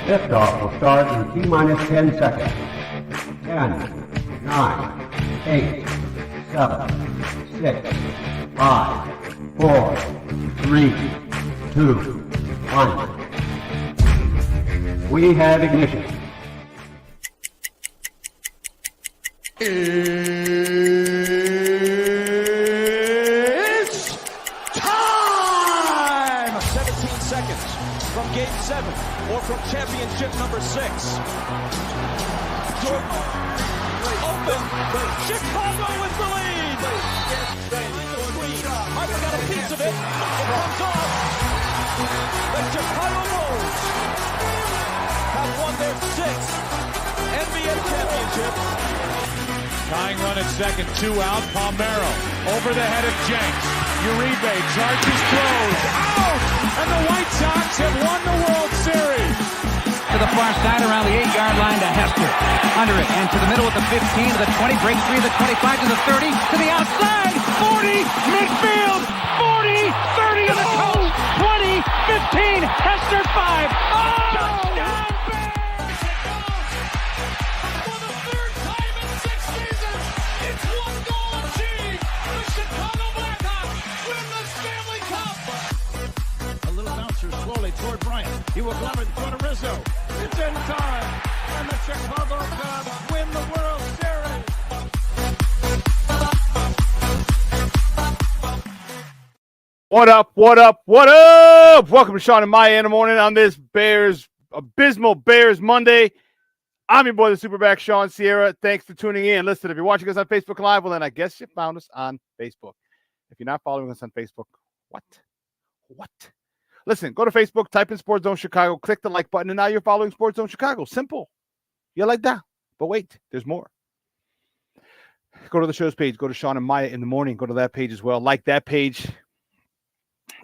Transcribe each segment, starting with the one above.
Liftoff will start in T-minus 10 seconds. 10, 9, 8, 7, 6, 5, 4, 3, 2, 1. We have ignition. It's time! 17 seconds from Game 7 or from championship number 6. Jordan, open. Chicago with the lead. Harper got a piece of it. It comes off. The Chicago Bulls have won their 6th NBA championship. Tying run at second, 2 out. Palmero over the head of Jenks. Uribe charges, throws, out! And the White Sox have won the World Series. To the far side around the 8-yard line to Hester. Under it and to the middle at the 15, to the 20, breaks free to the 25, to the 30, to the outside, 40, midfield, 40, 30 to the coast, 20, 15, Hester 5. Oh! Toward Bryant. He will glove it in front of Rizzo. It's in time. And the Chicago Cubs win the World Series. What up? What up? What up? Welcome to Shawn and Maya in the morning on this abysmal Bears Monday. I'm your boy, the SuperBack, Shawn Sierra. Thanks for tuning in. Listen, if you're watching us on Facebook Live, well, then I guess you found us on Facebook. If you're not following us on Facebook, what? Listen, go to Facebook, type in Sports Zone Chicago, click the like button, and now you're following Sports Zone Chicago. Simple. You like that? But wait, there's more. Go to the show's page. Go to Shawn and Maya in the morning. Go to that page as well. Like that page,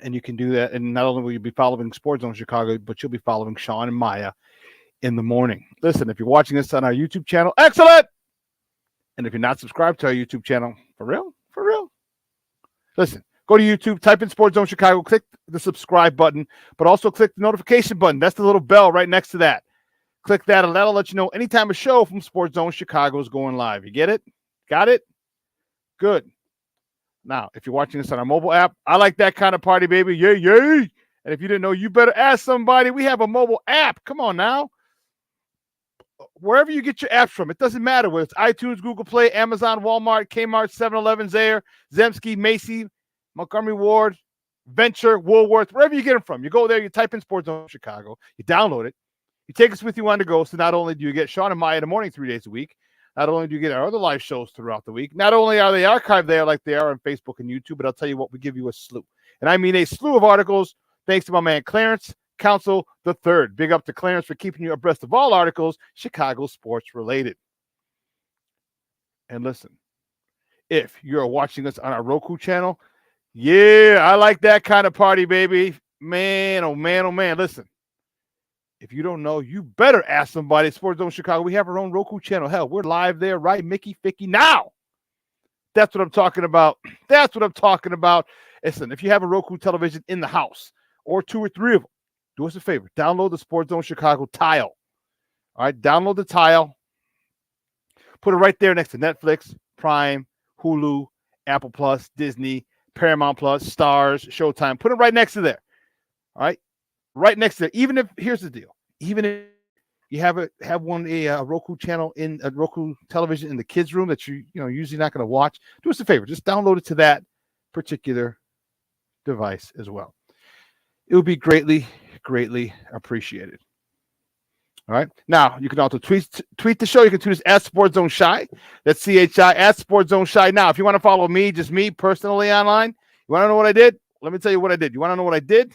and you can do that. And not only will you be following Sports Zone Chicago, but you'll be following Shawn and Maya in the morning. Listen, if you're watching this on our YouTube channel, excellent! And if you're not subscribed to our YouTube channel, for real? Listen. Go to YouTube, type in Sports Zone Chicago, click the subscribe button, but also click the notification button. That's the little bell right next to that. Click that, and that'll let you know anytime a show from Sports Zone Chicago is going live. You get it? Got it? Good. Now, if you're watching this on our mobile app, I like that kind of party, baby. Yay. And if you didn't know, you better ask somebody. We have a mobile app. Come on now. Wherever you get your apps from, it doesn't matter whether it's iTunes, Google Play, Amazon, Walmart, Kmart, 7-Eleven, Zayre, Zemsky, Macy, Montgomery Ward, Venture, Woolworth, wherever you get them from. You go there, you type in Sports Zone Chicago, you download it, you take us with you on the go. So not only do you get Shawn and Maya in the morning 3 days a week, not only do you get our other live shows throughout the week, not only are they archived there like they are on Facebook and YouTube, but I'll tell you what, we give you a slew. And I mean a slew of articles, thanks to my man Clarence Council III. Big up to Clarence for keeping you abreast of all articles Chicago sports related. And listen, if you're watching us on our Roku channel, yeah, I like that kind of party, baby. Man, oh man. Listen, if you don't know, you better ask somebody at Sports Zone Chicago. We have our own Roku channel. Hell, we're live there, right? Mickey Ficky now. That's what I'm talking about. Listen, if you have a Roku television in the house or 2 or 3 of them, do us a favor. Download the Sports Zone Chicago tile. All right, download the tile. Put it right there next to Netflix, Prime, Hulu, Apple Plus, Disney, Paramount Plus, Stars, Showtime. Put it right next to there. All right? Right next to there. Even if, here's the deal. Even if you have a Roku channel in a Roku television in the kids' room that you usually not going to watch, do us a favor. Just download it to that particular device as well. It would be greatly appreciated. All right. Now, you can also tweet the show. You can tweet us at Sports Zone Shy. That's CHI at Sports Zone Shy. Now, if you want to follow me, just me personally online, you want to know what I did? Let me tell you what I did. You want to know what I did?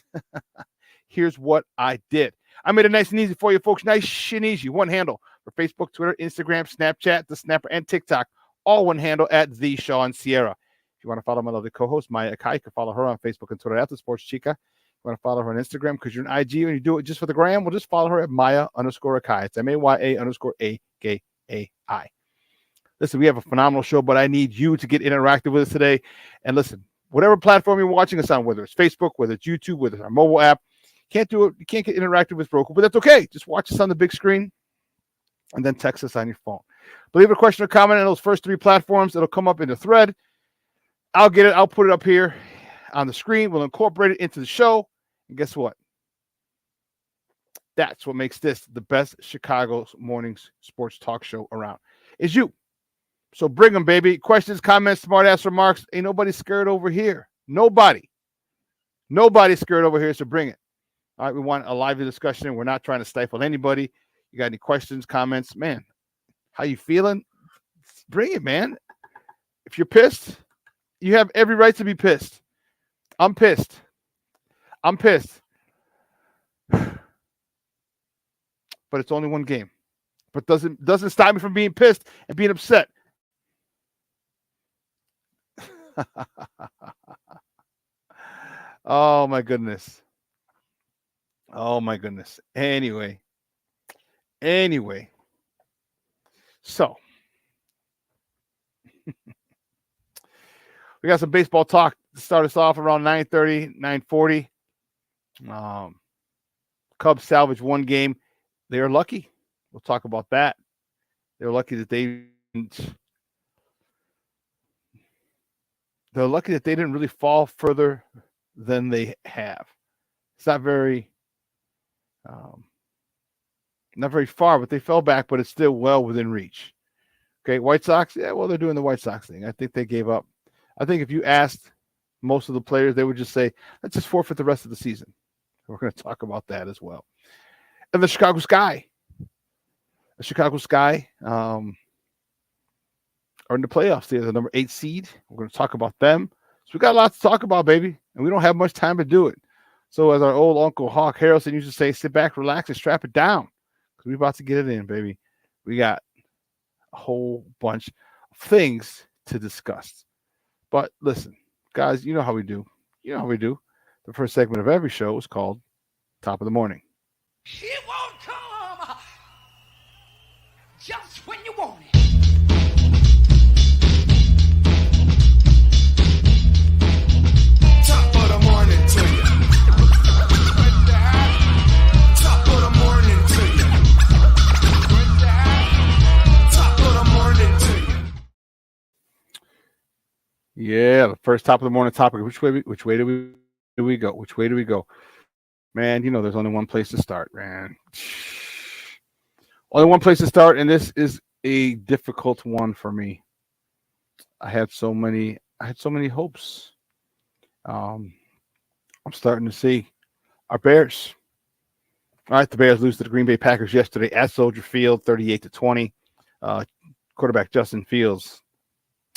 Here's what I did. I made it nice and easy for you folks. Nice and easy. One handle for Facebook, Twitter, Instagram, Snapchat, The Snapper, and TikTok. All one handle at The Shawn Sierra. If you want to follow my lovely co-host, Maya Akai, you can follow her on Facebook and Twitter at The Sports Chica. You want to follow her on Instagram because you're an IG and you do it just for the gram, well, just follow her at Maya_Akai. It's MAYA_AKAI. Listen, we have a phenomenal show, but I need you to get interactive with us today. And listen, whatever platform you're watching us on, whether it's Facebook, whether it's YouTube, whether it's our mobile app, Can't do it. You can't get interactive with Roku, but that's okay. Just watch us on the big screen and then text us on your phone. Leave a question or comment on those first 3 platforms. It'll come up in the thread. I'll get it. I'll put it up here on the screen. We'll incorporate it into the show. And guess what? That's what makes this the best Chicago mornings sports talk show around. Is you. So bring them, baby. Questions, comments, smart-ass remarks. Ain't nobody scared over here. Nobody. Nobody's scared over here, so bring it. All right, we want a lively discussion. We're not trying to stifle anybody. You got any questions, comments? Man, how you feeling? Bring it, man. If you're pissed, you have every right to be pissed. I'm pissed. I'm pissed. But it's only one game. But doesn't stop me from being pissed and being upset. Oh my goodness. Oh my goodness. Anyway. So we got some baseball talk to start us off around 9:30, 9:40. Cubs salvaged one game. They are lucky. We'll talk about that. They're lucky that they didn't really fall further than they have. It's not very far, but they fell back, but it's still well within reach. Okay, White Sox, yeah, well, they're doing the White Sox thing. I think they gave up. I think if you asked most of the players, they would just say, let's just forfeit the rest of the season. We're going to talk about that as well. And the Chicago Sky. Are in the playoffs. They're the number 8 seed. We're going to talk about them. So we got a lot to talk about, baby, and we don't have much time to do it. So as our old Uncle Hawk Harrelson used to say, sit back, relax, and strap it down because we're about to get it in, baby. We got a whole bunch of things to discuss. But listen, guys, you know how we do. The first segment of every show is called Top of the Morning. It won't come just when you want it. Top of the morning to you. Top of the morning to you. Top of the morning to you. Yeah, the first top of the morning topic. Which way do we go? Man, there's only one place to start, man. Only one place to start, and this is a difficult one for me. I had so many hopes. I'm starting to see our Bears. All right, the Bears lose to the Green Bay Packers yesterday at Soldier Field, 38-20. Quarterback Justin Fields.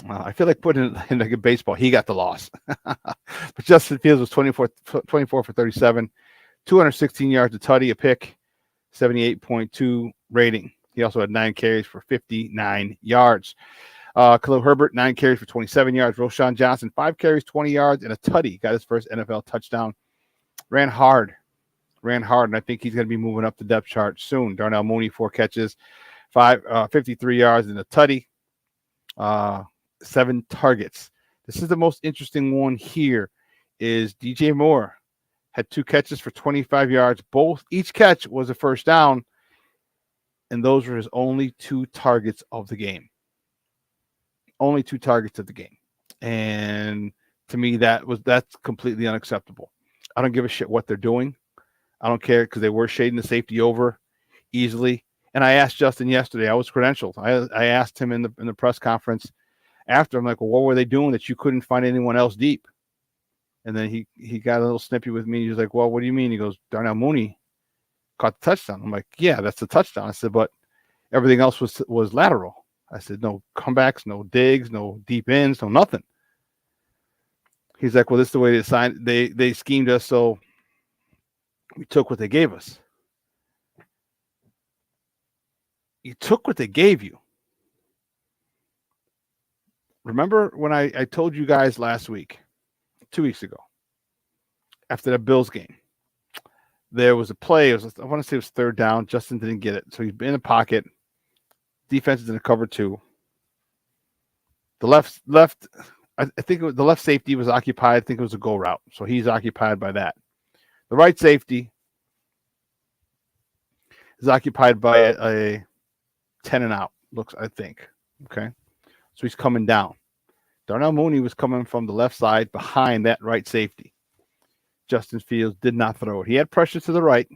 I feel like putting it in like a baseball. He got the loss. But Justin Fields was 24 for 37, 216 yards, a tutty, a pick, 78.2 rating. He also had 9 carries for 59 yards. Khalil Herbert, 9 carries for 27 yards. Roshan Johnson, 5 carries, 20 yards, and a tutty. Got his first NFL touchdown. Ran hard, and I think he's going to be moving up the depth chart soon. Darnell Mooney, 4 catches, 53 yards, and a tutty. 7 targets. This is the most interesting one here is DJ Moore had 2 catches for 25 yards. Each catch was a first down, and those were his only 2 targets of the game. Only 2 targets of the game. And to me, that's completely unacceptable. I don't give a shit what they're doing. I don't care because they were shading the safety over easily. And I asked Justin yesterday. I was credentialed. I asked him in the press conference after. I'm like, well, what were they doing that you couldn't find anyone else deep? And then he got a little snippy with me. He was like, well, what do you mean? He goes, Darnell Mooney caught the touchdown. I'm like, yeah, that's the touchdown. I said, but everything else was lateral. I said, no comebacks, no digs, no deep ends, no nothing. He's like, well, this is the way they schemed us, so we took what they gave us. You took what they gave you. Remember when I told you guys last week, 2 weeks ago, after the Bills game, there was a play. I want to say it was 3rd down. Justin didn't get it. So he's in the pocket. Defense is in a cover 2. The left, I think the left safety was occupied. I think it was a go route. So he's occupied by that. The right safety is occupied by a 10 and out, I think. Okay. So he's coming down. Darnell Mooney was coming from the left side behind that right safety. Justin Fields did not throw it. He had pressure to the right.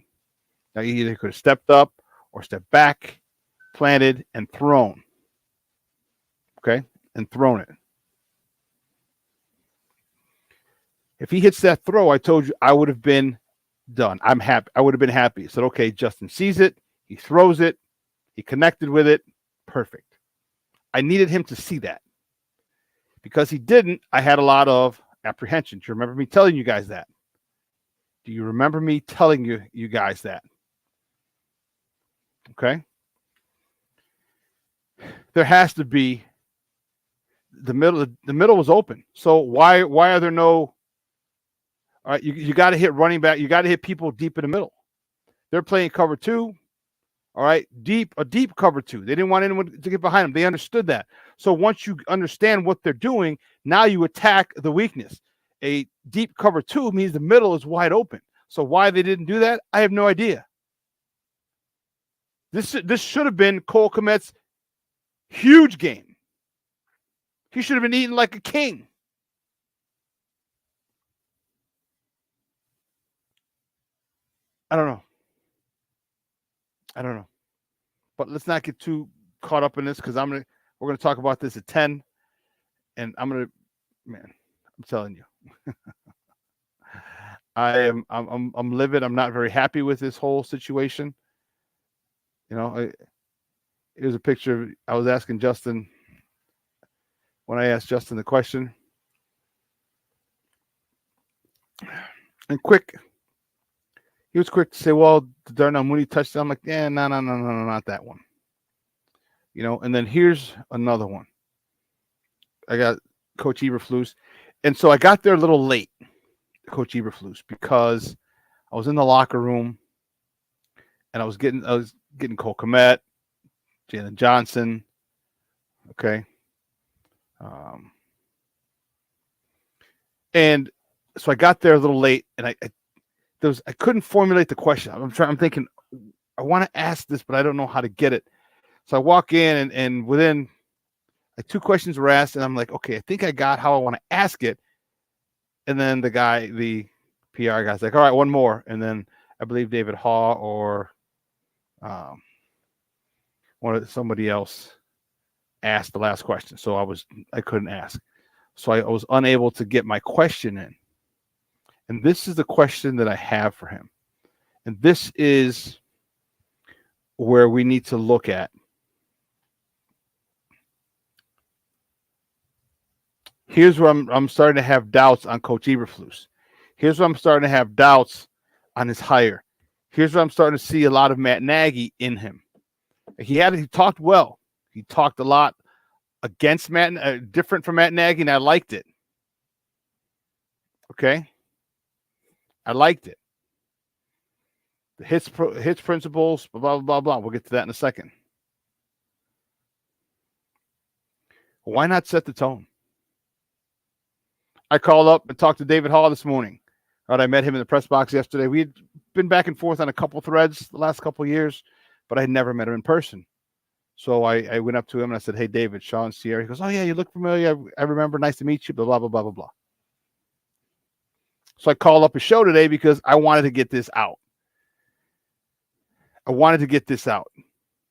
Now he either could have stepped up or stepped back, planted, and thrown. Okay? And thrown it. If he hits that throw, I told you I would have been done. I'm happy. I would have been happy. Said, okay, Justin sees it. He throws it. He connected with it. Perfect. I needed him to see that. Because he didn't, I had a lot of apprehension. Do you remember me telling you guys that? Do you remember me telling you guys that? Okay? There has to be the middle was open. So why are there no? All right, you got to hit running back. You got to hit people deep in the middle. They're playing cover 2. All right, a deep cover 2. They didn't want anyone to get behind them. They understood that. So once you understand what they're doing, now you attack the weakness. A deep cover 2 means the middle is wide open. So why they didn't do that, I have no idea. This should have been Cole Kmet's huge game. He should have been eating like a king. I don't know. But let's not get too caught up in this because we're gonna talk about this at 10. And I'm telling you. I'm livid. I'm not very happy with this whole situation. You know, here's a picture. I was asking Justin when I asked Justin the question. And he was quick to say, well, the Darnell Mooney touchdown. I'm like, yeah, no, not that one. You know, and then here's another one. I got Coach Eberflus. And so I got there a little late, Coach Eberflus, because I was in the locker room and I was getting Cole Kmet, Jalen Johnson. Okay. And so I got there a little late and I couldn't formulate the question. I'm thinking, I want to ask this, but I don't know how to get it. So I walk in and within like 2 questions were asked, and I'm like, okay, I think I got how I want to ask it. And then the PR guy's like, all right, one more. And then I believe David Haw or somebody else asked the last question. So I couldn't ask. So I was unable to get my question in. And this is the question that I have for him. And this is where we need to look at. Here's where I'm starting to have doubts on Coach Eberflus. Here's where I'm starting to have doubts on his hire. Here's where I'm starting to see a lot of Matt Nagy in him. He talked well. He talked a lot against Matt, different from Matt Nagy, and I liked it. Okay? I liked it. The hits principles, blah, blah, blah, blah. We'll get to that in a second. Why not set the tone? I called up and talked to David Hall this morning. All right, I met him in the press box yesterday. We had been back and forth on a couple threads the last couple of years, but I had never met him in person. So I went up to him and I said, hey, David, Shawn Sierra. He goes, oh, yeah, you look familiar. I remember. Nice to meet you, blah, blah, blah, blah, blah, blah. So I called up a show today because I wanted to get this out.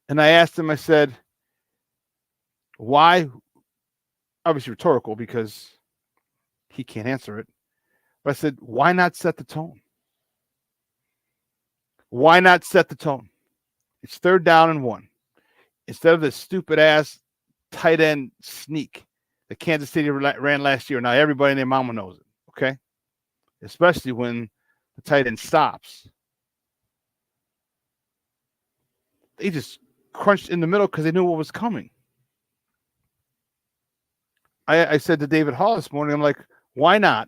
And I asked him, I said, why? Obviously rhetorical because he can't answer it. But I said, why not set the tone? Why not set the tone? It's 3rd down and 1. Instead of this stupid ass tight end sneak that Kansas City ran last year. Now everybody and their mama knows it. Okay. Especially when the tight end stops. They just crunched in the middle because they knew what was coming. I said to David Hall this morning, I'm like, why not?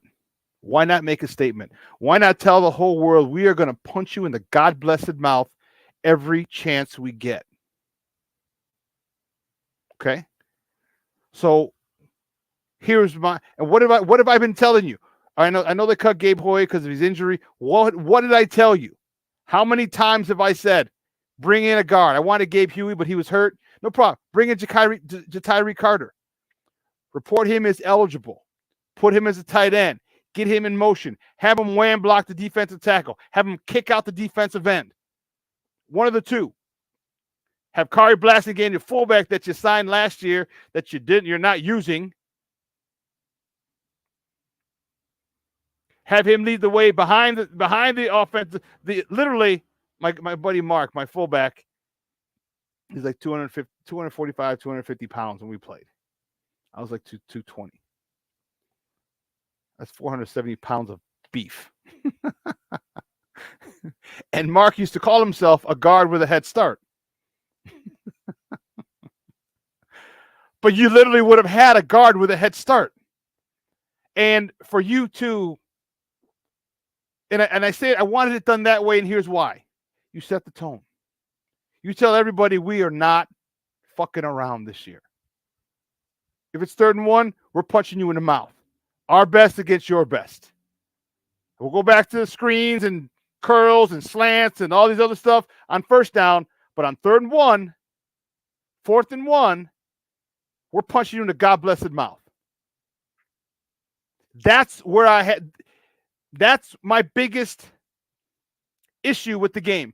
Why not make a statement? Why not tell the whole world we are going to punch you in the God-blessed mouth every chance we get? Okay? So here's and what have I been telling you? I know they cut Gabe Hoy because of his injury. What did I tell you? How many times have I said, Bring in a guard. I wanted Gabe Huey, but he was hurt. No problem. Bring in Ja'Tyree Carter. Report him as eligible. Put him as a tight end. Get him in motion. Have him wham block the defensive tackle. Have him kick out the defensive end. One of the two. Have Kari Blasingame, your fullback that you signed last year that you're not using. Have him lead the way behind the offense. Literally, my buddy Mark, my fullback, he's like 245, 250 pounds when we played. I was like 220. That's 470 pounds of beef. And Mark used to call himself a guard with a head start. But you literally would have had a guard with a head start. And for you to, and I say I wanted it done that way, and here's why. You set the tone. You tell everybody we are not fucking around this year. If it's 3rd and 1, we're punching you in the mouth. Our best against your best. We'll go back to the screens and curls and slants and all these other stuff on 1st down, but on 3rd and 1, 4th and 1, we're punching you in the God-blessed mouth. That's my biggest issue with the game.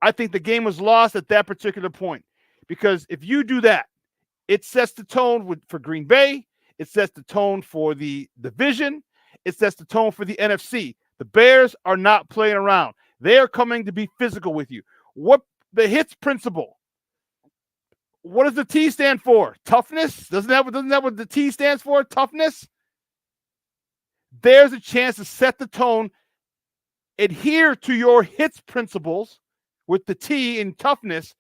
I think the game was lost at that particular point. Because if you do that, it sets the tone for Green Bay. It sets the tone for the division. It sets the tone for the NFC. The Bears are not playing around. They are coming to be physical with you. What the hits principle? What does the T stand for? Toughness? Doesn't that what the T stands for? Toughness? There's a chance to set the tone. Adhere to your hits principles with the T in toughness.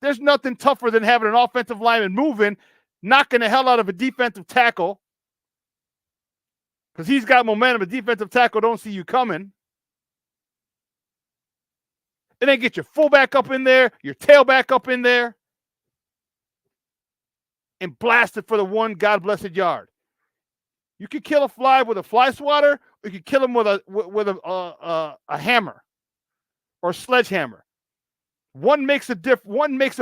There's nothing tougher than having an offensive lineman moving, knocking the hell out of a defensive tackle. Because he's got momentum. A defensive tackle don't see you coming. And then get your fullback up in there, your tailback up in there, and blast it for the one God-blessed yard. You could kill a fly with a fly swatter, or you could kill him with a hammer or a sledgehammer. One makes a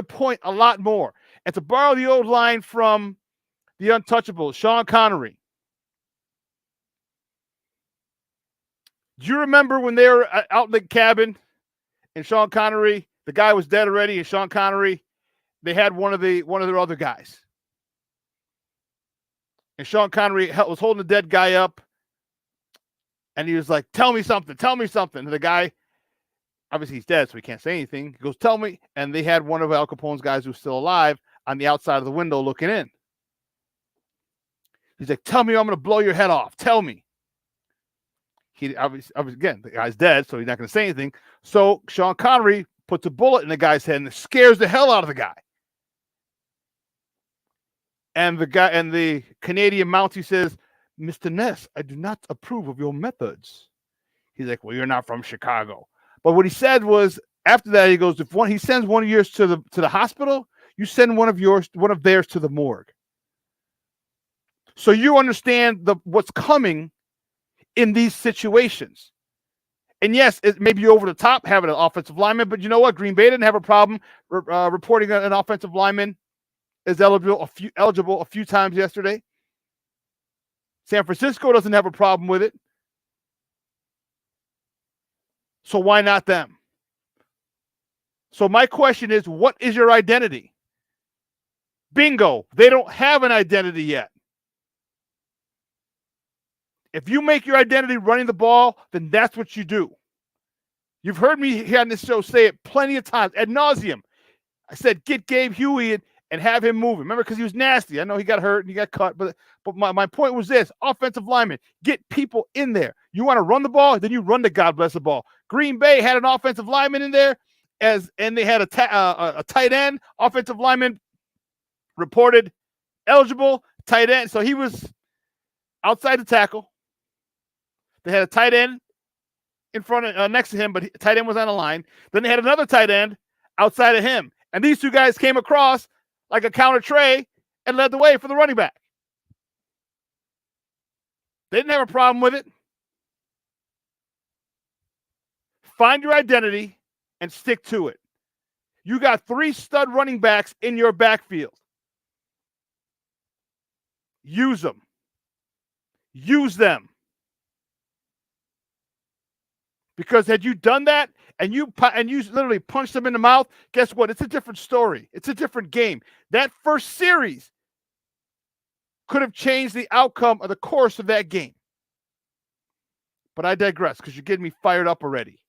point a lot more. And to borrow the old line from the Untouchables, Shawn Connery. Do you remember when they were out in the cabin and Shawn Connery, the guy was dead already, and Shawn Connery, they had one of their other guys. And Shawn Connery was holding the dead guy up, and he was like, tell me something. And the guy, obviously he's dead, so he can't say anything. He goes, tell me. And they had one of Al Capone's guys who's still alive on the outside of the window looking in. He's like, tell me, I'm going to blow your head off. Tell me. He obviously, again, the guy's dead, so he's not going to say anything. So Shawn Connery puts a bullet in the guy's head, and it scares the hell out of the guy. And the Canadian Mountie says, Mr. Ness, I do not approve of your methods. He's like, well, you're not from Chicago. But what he said was, after that, he goes, if he sends one of yours to the hospital, you send one of theirs to the morgue. So you understand what's coming in these situations. And yes, it may be over the top having an offensive lineman, but you know what? Green Bay didn't have a problem reporting an offensive lineman as eligible a few times yesterday. San Francisco doesn't have a problem with it. So why not them? So my question is, what is your identity? Bingo. They don't have an identity yet. If you make your identity running the ball, then that's what you do. You've heard me here on this show say it plenty of times, ad nauseum. I said, get Gabe Huey and have him moving. Remember, because he was nasty. I know he got hurt and he got cut, but my point was this: offensive lineman, get people in there. You want to run the ball, then you run the God bless the ball. Green Bay had an offensive lineman in there, and they had a tight end. Offensive lineman reported eligible, tight end. So he was outside the tackle. They had a tight end in front of next to him, but tight end was on the line. Then they had another tight end outside of him, and these two guys came across like a counter tray and led the way for the running back. They didn't have a problem with it. Find your identity and stick to it. You got 3 stud running backs in your backfield. Use them. Use them. Because had you done that and you literally punched them in the mouth, guess what? It's a different story. It's a different game. That first series could have changed the outcome of the course of that game. But I digress because you're getting me fired up already.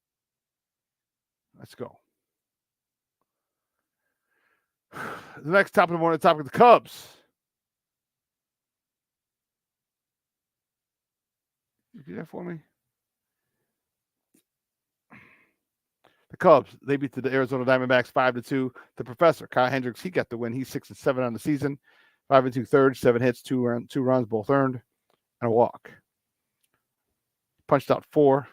Let's go. The next topic of the morning, the topic of the Cubs. You do that for me? The Cubs, they beat the Arizona Diamondbacks 5-2. The professor, Kyle Hendricks, he got the win. He's 6-7 on the season. 5 2/3, 7 hits, 2 runs, both earned, and a walk. Punched out 4.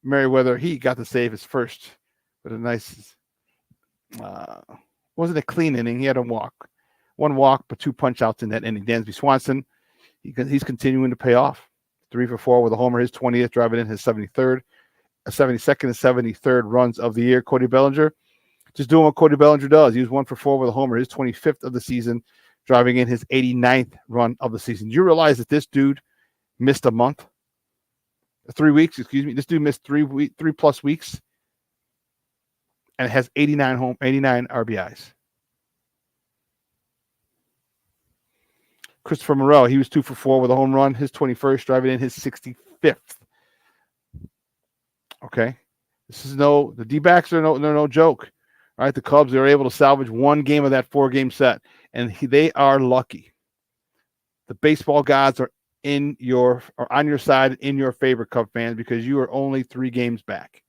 Merriweather, he got to save his first with a nice, wasn't a clean inning. He had a walk. 1 walk, but 2 punch outs in that inning. Dansby Swanson, he's continuing to pay off. 3 for 4 with a homer, his 20th, driving in his 73rd. 72nd and 73rd runs of the year. Cody Bellinger, just doing what Cody Bellinger does. He was 1 for 4 with a homer, his 25th of the season, driving in his 89th run of the season. You realize that this dude missed a month? 3 weeks, excuse me. This dude missed 3 plus weeks and has 89 RBIs. Christopher Morel, he was 2 for 4 with a home run, his 21st, driving in his 65th. Okay, the D-backs are no joke. All right, the Cubs are able to salvage 1 game of that 4-game set, and they are lucky. The baseball gods are on your side, in your favor, Cub fans, because you are only 3 games back.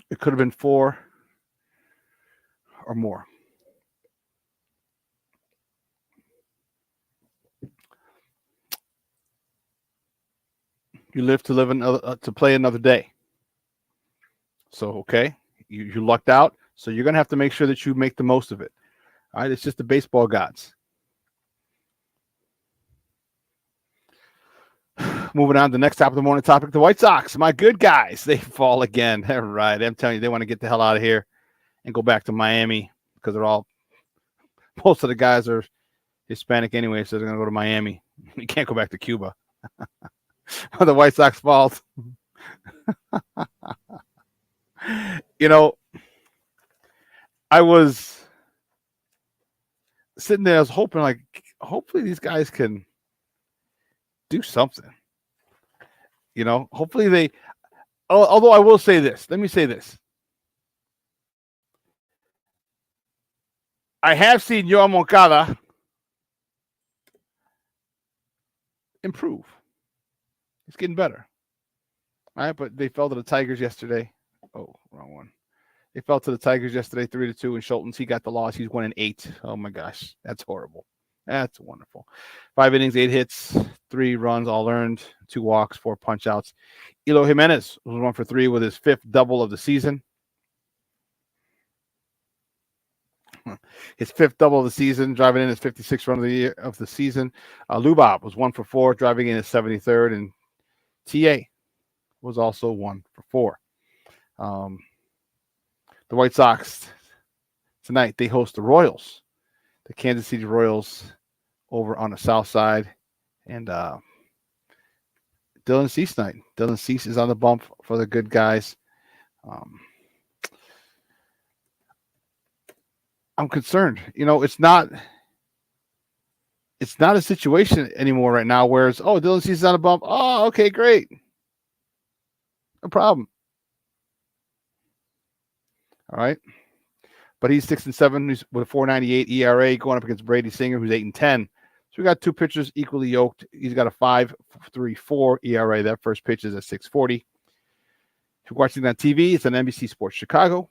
It could have been 4 or more. You live to play another day. So, okay, you lucked out. So you're going to have to make sure that you make the most of it. All right, it's just the baseball gods. Moving on to the next topic of the morning topic, the White Sox, my good guys, they fall again. All right, I'm telling you, they want to get the hell out of here and go back to Miami because most of the guys are Hispanic anyway, so they're going to go to Miami. You can't go back to Cuba. The White Sox fault. I was sitting there, I was hoping, hopefully these guys can do something. Hopefully although I will say this. Let me say this. I have seen Yoan Moncada improve. He's getting better. All right, but they fell to the Tigers yesterday. Oh, wrong one. They fell to the Tigers yesterday, 3-2, and Schultz, he got the loss. He's 1-8. Oh, my gosh. That's horrible. That's wonderful. 5 innings, 8 hits, 3 runs, all earned, 2 walks, 4 punch-outs. Eloy Jimenez was 1 for 3 with his 5th double of the season. His 5th double of the season, driving in his 56th run of the season. Lubov was 1 for 4, driving in his 73rd, and TA was also 1 for 4. The White Sox tonight, they host the Royals, the Kansas City Royals, over on the south side. And Dylan Cease night. Dylan Cease is on the bump for the good guys. I'm concerned. It's not a situation anymore right now where it's, Dylan Cease is on the bump. Oh, okay, great. No problem. All right. But he's 6-7. He's with a 4.98 ERA going up against Brady Singer, who's 8-10. So we got 2 pitchers equally yoked. He's got a 5.34 ERA. That first pitch is at 6.40. If you're watching on TV, it's on NBC Sports Chicago.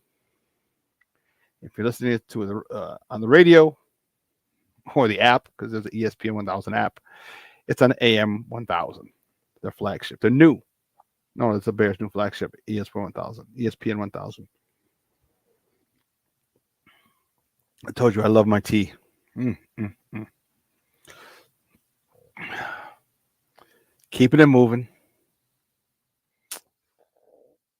If you're listening to it on the radio or the app, because there's an ESPN 1000 app, it's on AM 1000, their flagship. They're new. No, it's the Bears' new flagship, ESPN 1000. ESPN 1000. I told you I love my tea. Keeping it moving.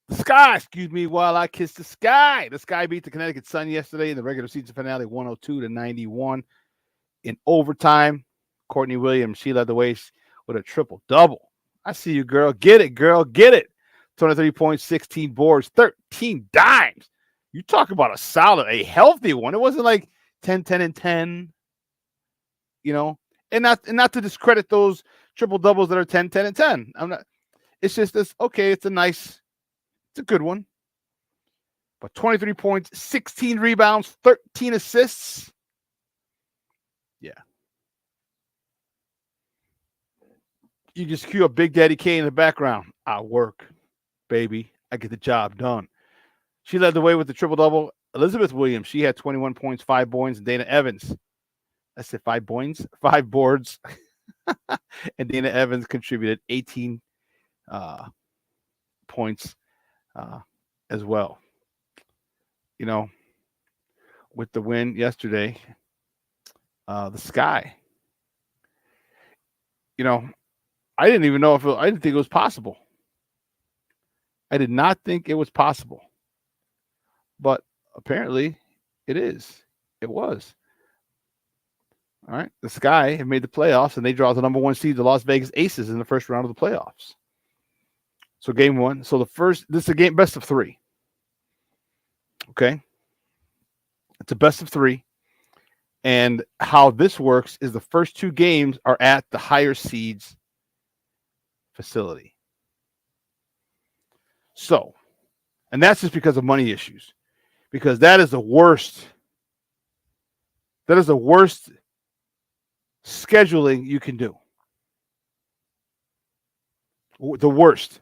The Sky, excuse me, while I kiss the Sky. The Sky beat the Connecticut Sun yesterday in the regular season finale, 102-91. In overtime, Courtney Williams, she led the way with a triple-double. I see you, girl. Get it, girl. Get it. 23 points, 16 boards, 13 dimes. You talk about a solid, a healthy one. It wasn't like 10, 10, and 10, you know, and not to discredit those triple-doubles that are 10, 10, and 10. It's just this, okay, it's a good one. But 23 points, 16 rebounds, 13 assists. Yeah. You just cue up Big Daddy K in the background. I work, baby. I get the job done. She led the way with the triple-double. Elizabeth Williams, she had 21 points, 5 boards, and Dana Evans. I said 5 boards. And Dana Evans contributed 18 points as well. You know, with the win yesterday, the Sky. You know, I didn't even know I didn't think it was possible. I did not think it was possible. But apparently it is. It was. All right. The Sky have made the playoffs, and they draw the number 1 seed, the Las Vegas Aces, in the first round of the playoffs. So game 1. So this is a game best of 3. Okay. It's a best of 3. And how this works is the first 2 games are at the higher seeds facility. So, and that's just because of money issues. Because that is the worst. That is the worst scheduling you can do. The worst.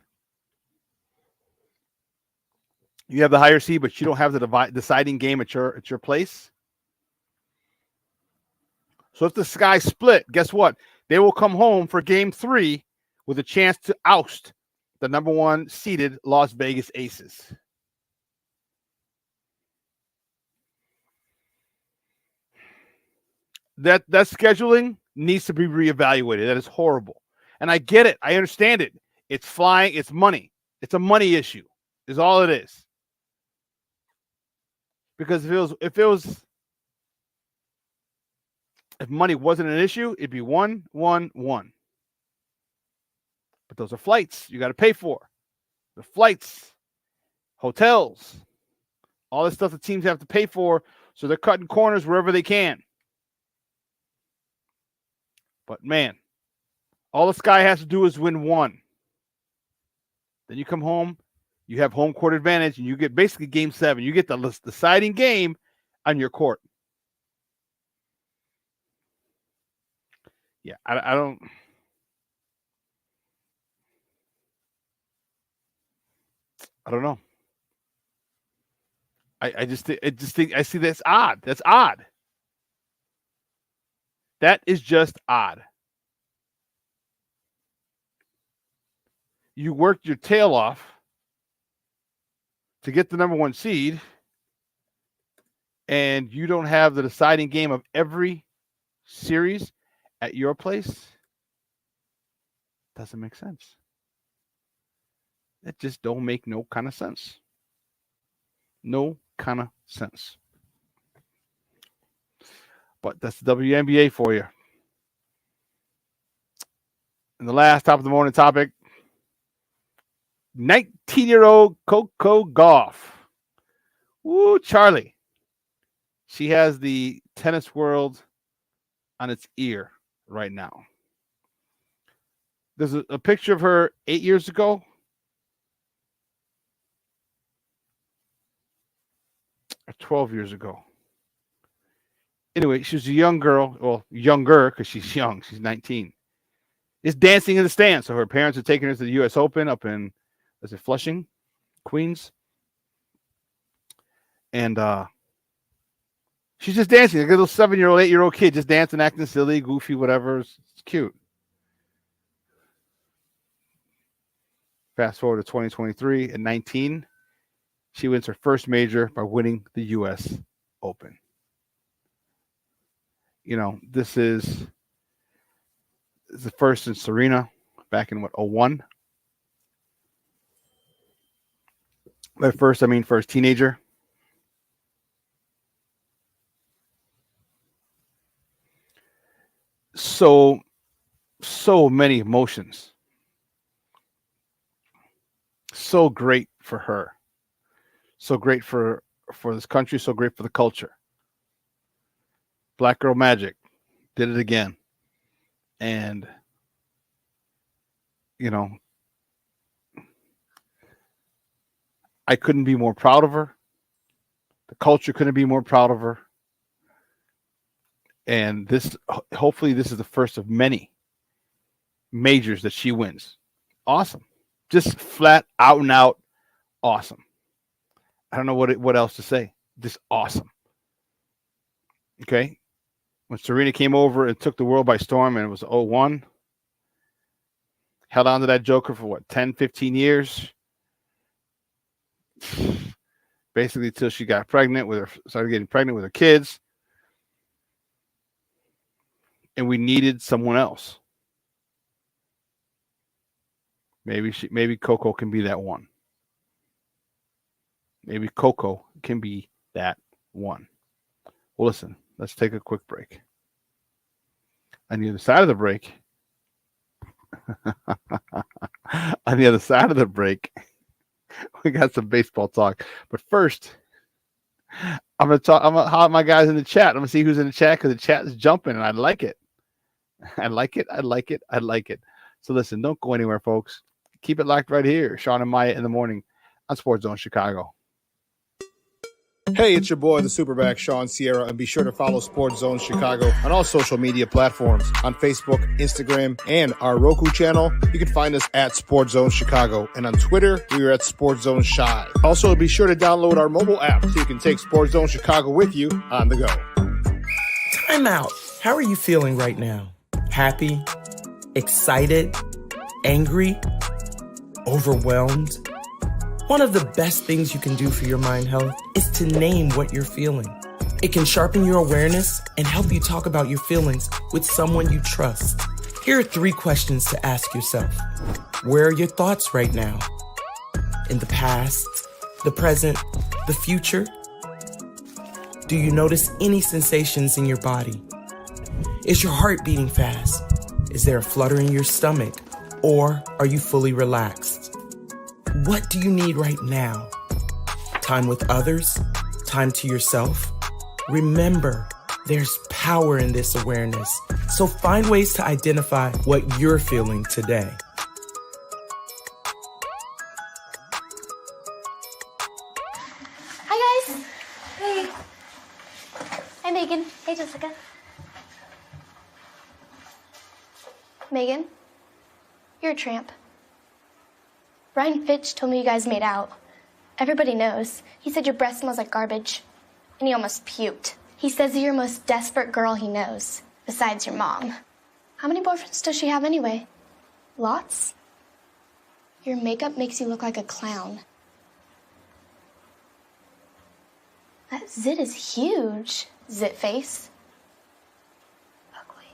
You have the higher seed, but you don't have the deciding game at your place. So if the Sky split, guess what? They will come home for game 3 with a chance to oust the number 1 seeded Las Vegas Aces. That scheduling needs to be reevaluated. That is horrible. And I get it. I understand it. It's flying. It's money. It's a money issue is all it is. Because if money wasn't an issue, it'd be 1, 1, 1. But those are flights you got to pay for. The flights, hotels, all this stuff the teams have to pay for. So they're cutting corners wherever they can. But man, all the Sky has to do is win 1. Then you come home, you have home court advantage, and you get basically game 7. You get the deciding game on your court. Yeah, I don't. I don't know. I just think I see that's odd. That's odd. That is just odd. You worked your tail off to get the number 1 seed, and you don't have the deciding game of every series at your place. Doesn't make sense. That just don't make no kind of sense. No kind of sense. But that's the WNBA for you. And the last top of the morning topic, 19-year-old Coco Gauff. Woo, Charlie. She has the tennis world on its ear right now. There's a picture of her 8 years ago. Or 12 years ago. Anyway, she was a young girl, well, younger because she's young. She's 19. Is dancing in the stands. So her parents are taking her to the U.S. Open up in, is it Flushing, Queens? And she's just dancing. Like a little 7-year-old, 8-year-old kid just dancing, acting silly, goofy, whatever. It's cute. Fast forward to 2023 at 19. She wins her first major by winning the U.S. Open. You know, this is the first in Serena back in 01. By first, I mean first teenager. So many emotions. So great for her. So great for this country. So great for the culture. Black Girl Magic did it again. And, you know, I couldn't be more proud of her. The culture couldn't be more proud of her. And hopefully this is the first of many majors that she wins. Awesome. Just flat out and out awesome. I don't know what else to say. Just awesome. Okay. When Serena came over and took the world by storm, and it was 0-1, held on to that joker for what, 10, 15 years? Basically until she got pregnant started getting pregnant with her kids. And we needed someone else. Maybe Coco can be that one. Maybe Coco can be that one. Well, listen, let's take a quick break. On the other side of the break, we got some baseball talk. But first, I'm gonna holler at my guys in the chat. I'm gonna see who's in the chat because the chat is jumping, and I like it. I like it. So listen, don't go anywhere, folks. Keep it locked right here. Shawn and Maya in the morning on Sports Zone Chicago. Hey, it's your boy, the SuperBack, Shawn Sierra, and be sure to follow Sports Zone Chicago on all social media platforms, on Facebook, Instagram, and our Roku channel. You can find us at Sports Zone Chicago, and on Twitter, we are at Sports Zone Shy. Also, be sure to download our mobile app so you can take Sports Zone Chicago with you on the go. Time out. How are you feeling right now? Happy? Excited? Angry? Overwhelmed? One of the best things you can do for your mind health is to name what you're feeling. It can sharpen your awareness and help you talk about your feelings with someone you trust. Here are 3 questions to ask yourself. Where are your thoughts right now? In the past, the present, the future? Do you notice any sensations in your body? Is your heart beating fast? Is there a flutter in your stomach? Or are you fully relaxed? What do you need right now? Time with others? Time to yourself? Remember, there's power in this awareness. So find ways to identify what you're feeling today. Hi, guys. Hey. Hi, Megan. Hey, Jessica. Megan, you're a tramp. Brian Fitch told me you guys made out. Everybody knows. He said your breath smells like garbage. And he almost puked. He says you're the most desperate girl he knows, besides your mom. How many boyfriends does she have anyway? Lots? Your makeup makes you look like a clown. That zit is huge, zit face. Ugly.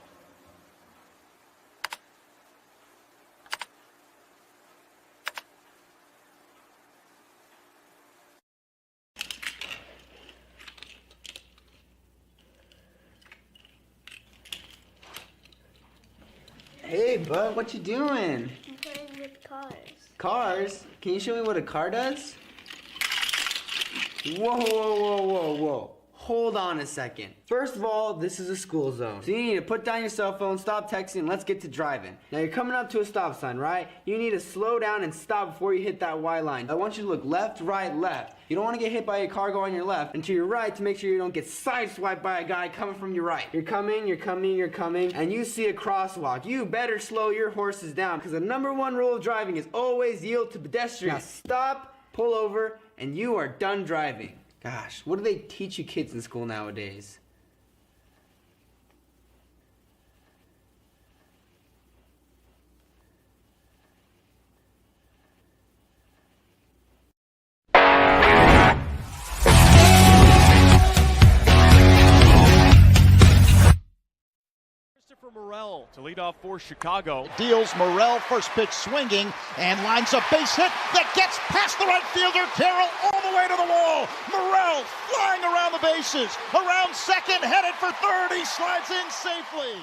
Hey, bud, what you doing? I'm playing with cars. Cars? Can you show me what a car does? Whoa, whoa, whoa, whoa, whoa. Hold on a second. First of all, this is a school zone. So you need to put down your cell phone, stop texting, and let's get to driving. Now you're coming up to a stop sign, right? You need to slow down and stop before you hit that Y line. I want you to look left, right, left. You don't want to get hit by a car going on your left, and to your right to make sure you don't get sideswiped by a guy coming from your right. You're coming, and you see a crosswalk. You better slow your horses down, because the #1 rule of driving is always yield to pedestrians. Now stop, pull over, and you are done driving. Gosh, what do they teach you kids in school nowadays? Christopher Morel To lead off for Chicago. Deals Morrell, first pitch swinging, and lines a base hit that gets past the right fielder, Carroll, all the way to the wall. Morrell flying around the bases, around second, headed for third. He slides in safely.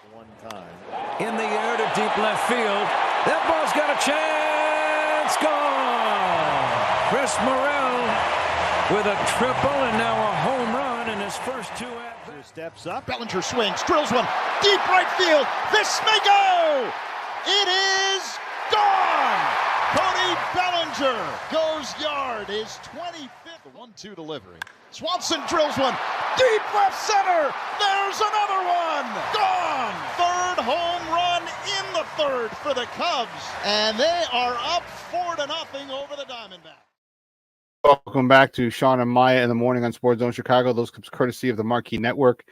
One time. In the air to deep left field. That ball's got a chance. Gone. Chris Morrell with a triple and now a home run in his first two at-bats. Steps up, Bellinger swings, drills one, deep right field. This may go. It is gone. Cody Bellinger goes yard, his 25th. The 1-2 delivery. Swanson drills one, deep left center. There's another one. Gone. Third home run in the third for the Cubs, and they are up 4-0 over the Diamondbacks. Welcome back to Shawn and Maya in the morning on Sports Zone Chicago. Those comes courtesy of the Marquee Network.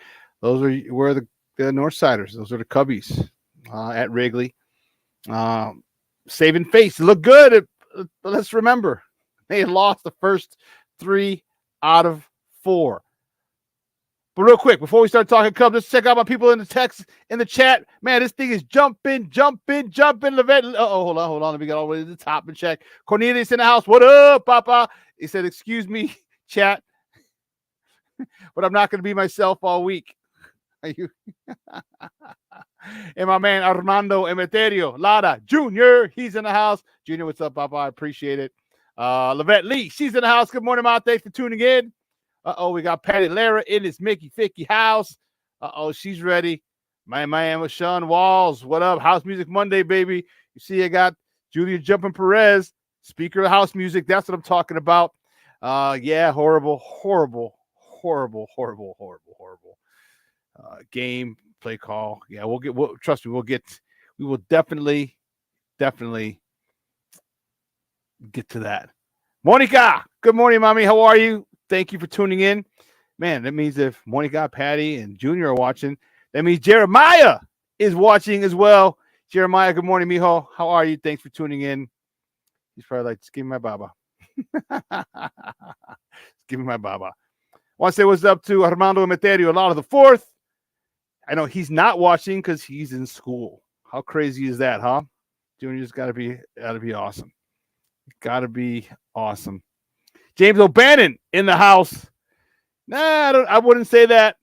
We're the Northsiders. Those are the Cubbies at Wrigley. Saving face. Look good. Let's remember, they had lost the first 3 out of 4. But real quick, before we start talking Cubs, let's check out my people in the text, in the chat. Man, this thing is jumping. Levette. Hold on. Let me get all the way to the top and check. Cornelius in the house. What up, Papa? He said, excuse me, chat, but I'm not going to be myself all week. Are you? And my man, Armando Emeterio Lara Jr., he's in the house. Junior, what's up, Papa? I appreciate it. Levette Lee, she's in the house. Good morning, Ma. Thanks for tuning in. We got Patty Lara in his Mickey Ficky house. She's ready. My man with Sean Walls. What up? House Music Monday, baby. You see, I got Julia Jumping Perez, speaker of house music. That's what I'm talking about. Yeah, horrible. Game, play call. Yeah, trust me, we will definitely get to that. Monica, good morning, mommy. How are you? Thank you for tuning in. Man, that means if Monica, Patty, and Junior are watching, that means Jeremiah is watching as well. Jeremiah, good morning, mijo. How are you? Thanks for tuning in. He's probably like, just give me my baba. Give me my baba. Want to say what's up to Armando Emeterio, a lot of the fourth. I know he's not watching because he's in school. How crazy is that, huh? Junior's gotta be awesome. Gotta be awesome. James O'Bannon in the house. Nah, I wouldn't say that.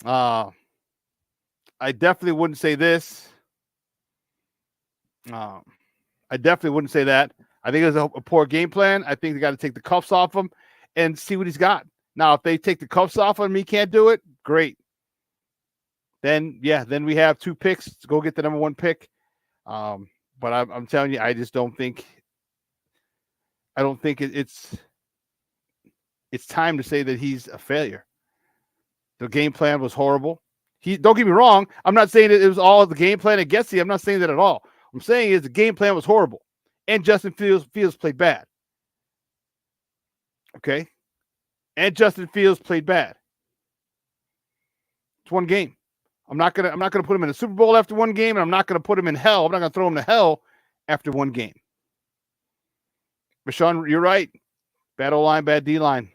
I definitely wouldn't say this. I definitely wouldn't say that. I think it was a poor game plan. I think they got to take the cuffs off him and see what he's got. Now, if they take the cuffs off him, he can't do it. Great. Then we have 2 picks to go get the number 1 pick. But I'm telling you, I just don't think. I don't think it's time to say that he's a failure. The game plan was horrible. Don't get me wrong. I'm not saying that it was all the game plan against him. I'm not saying that at all. I'm saying is the game plan was horrible, and Justin Fields played bad. Okay, and Justin Fields played bad. It's one game. I'm not gonna put him in a Super Bowl after one game, and I'm not gonna put him in hell. I'm not gonna throw him to hell after one game. But Sean, you're right. Bad O-line, bad D-line.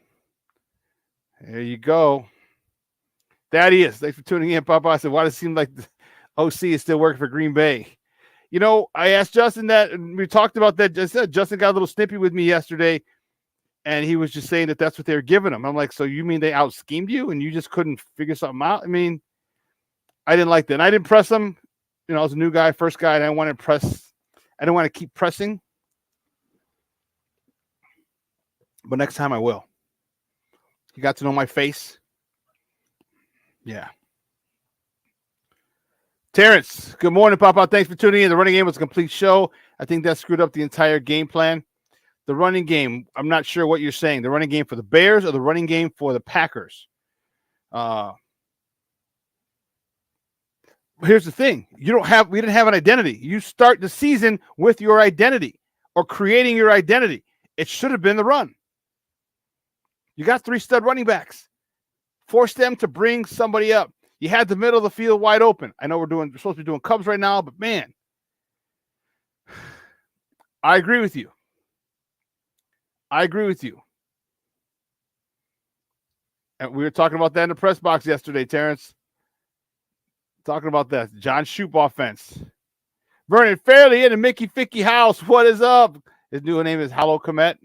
There you go. Thaddeus, thanks for tuning in, Papa. I said, why does it seem like the OC is still working for Green Bay? You know, I asked Justin that, and we talked about that. I said Justin got a little snippy with me yesterday, and he was just saying that that's what they were giving him. I'm like, so you mean they out-schemed you, and you just couldn't figure something out? I mean, I didn't like that. And I didn't press him. You know, I was a new guy, first guy, and I didn't want to keep pressing. But next time I will. You got to know my face. Yeah. Terrence, good morning, Papa. Thanks for tuning in. The running game was a complete show. I think that screwed up the entire game plan. The running game, I'm not sure what you're saying. The running game for the Bears or the running game for the Packers? Here's the thing. We didn't have an identity. You start the season with your identity or creating your identity. It should have been the run. You got 3 stud running backs. Force them to bring somebody up. You had the middle of the field wide open. I know we're supposed to be doing Cubs right now, but man, I agree with you. And we were talking about that in the press box yesterday, Terrence. talking about that John Shoop offense. Vernon Fairley in the Mickey Ficky house. What is up? His new name is Hallow Komet.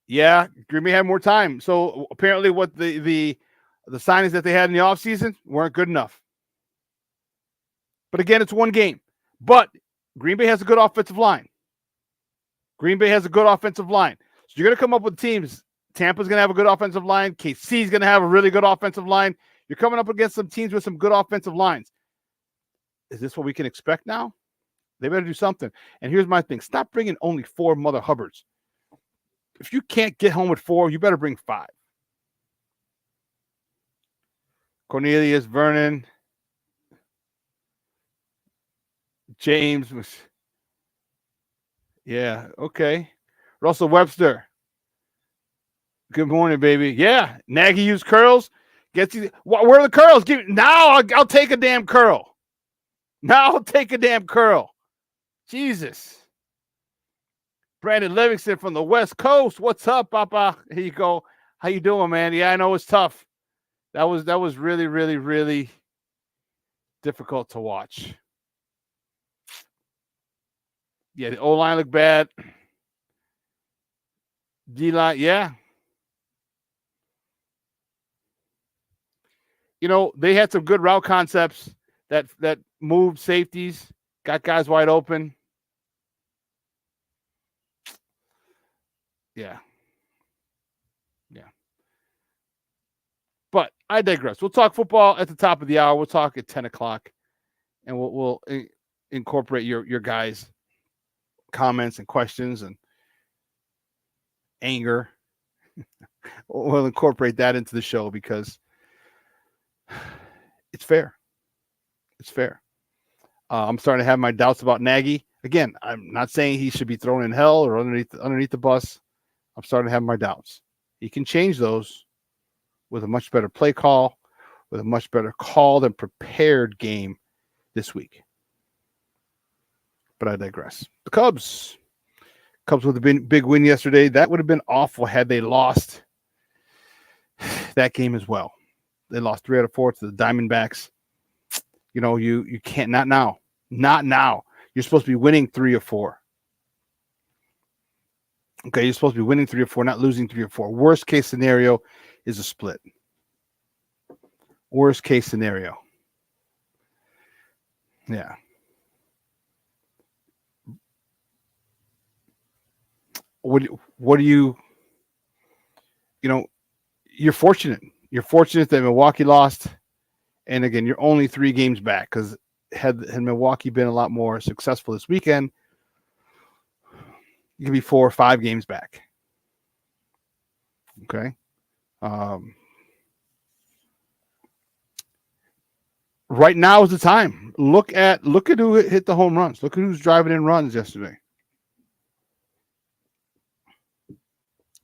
Yeah, Green Bay had more time. So apparently what the signings that they had in the offseason weren't good enough. But again, it's one game. But Green Bay has a good offensive line. So you're going to come up with teams. Tampa's going to have a good offensive line. KC's going to have a really good offensive line. You're coming up against some teams with some good offensive lines. Is this what we can expect now? They better do something. And here's my thing. Stop bringing only 4 Mother Hubbards. If you can't get home with 4, you better bring 5. Cornelius, Vernon, James. Yeah, okay. Russell Webster. Good morning, baby. Yeah, Nagy used curls. Gets you. Where are the curls? I'll take a damn curl. Jesus. Brandon Livingston from the West Coast. What's up, Papa? Here you go. How you doing, man? Yeah, I know it's tough. That was really, really, really difficult to watch. Yeah, the O-line looked bad. D-line, yeah. You know, they had some good route concepts that moved safeties, got guys wide open. Yeah. But I digress. We'll talk football at the top of the hour. We'll talk at 10 o'clock, and we'll incorporate your guys' comments and questions and anger. We'll incorporate that into the show because it's fair. I'm starting to have my doubts about Nagy. Again, I'm not saying he should be thrown in hell or underneath the bus. I'm starting to have my doubts. He can change those with a much better play call, with a much better called and prepared game this week. But I digress. The Cubs with a big win yesterday. That would have been awful had they lost that game as well. They lost 3 out of 4 to the Diamondbacks. You know, you can't, not now. You're supposed to be winning 3 or 4. Okay, you're supposed to be winning 3 or 4, not losing 3 or 4. Worst case scenario is a split. Worst case scenario. Yeah. What do you know, you're fortunate. You're fortunate that Milwaukee lost. And again, you're only 3 games back because had Milwaukee been a lot more successful this weekend, you could be 4 or 5 games back. Okay. Right now is the time. Look at who hit the home runs. Look at who's driving in runs yesterday.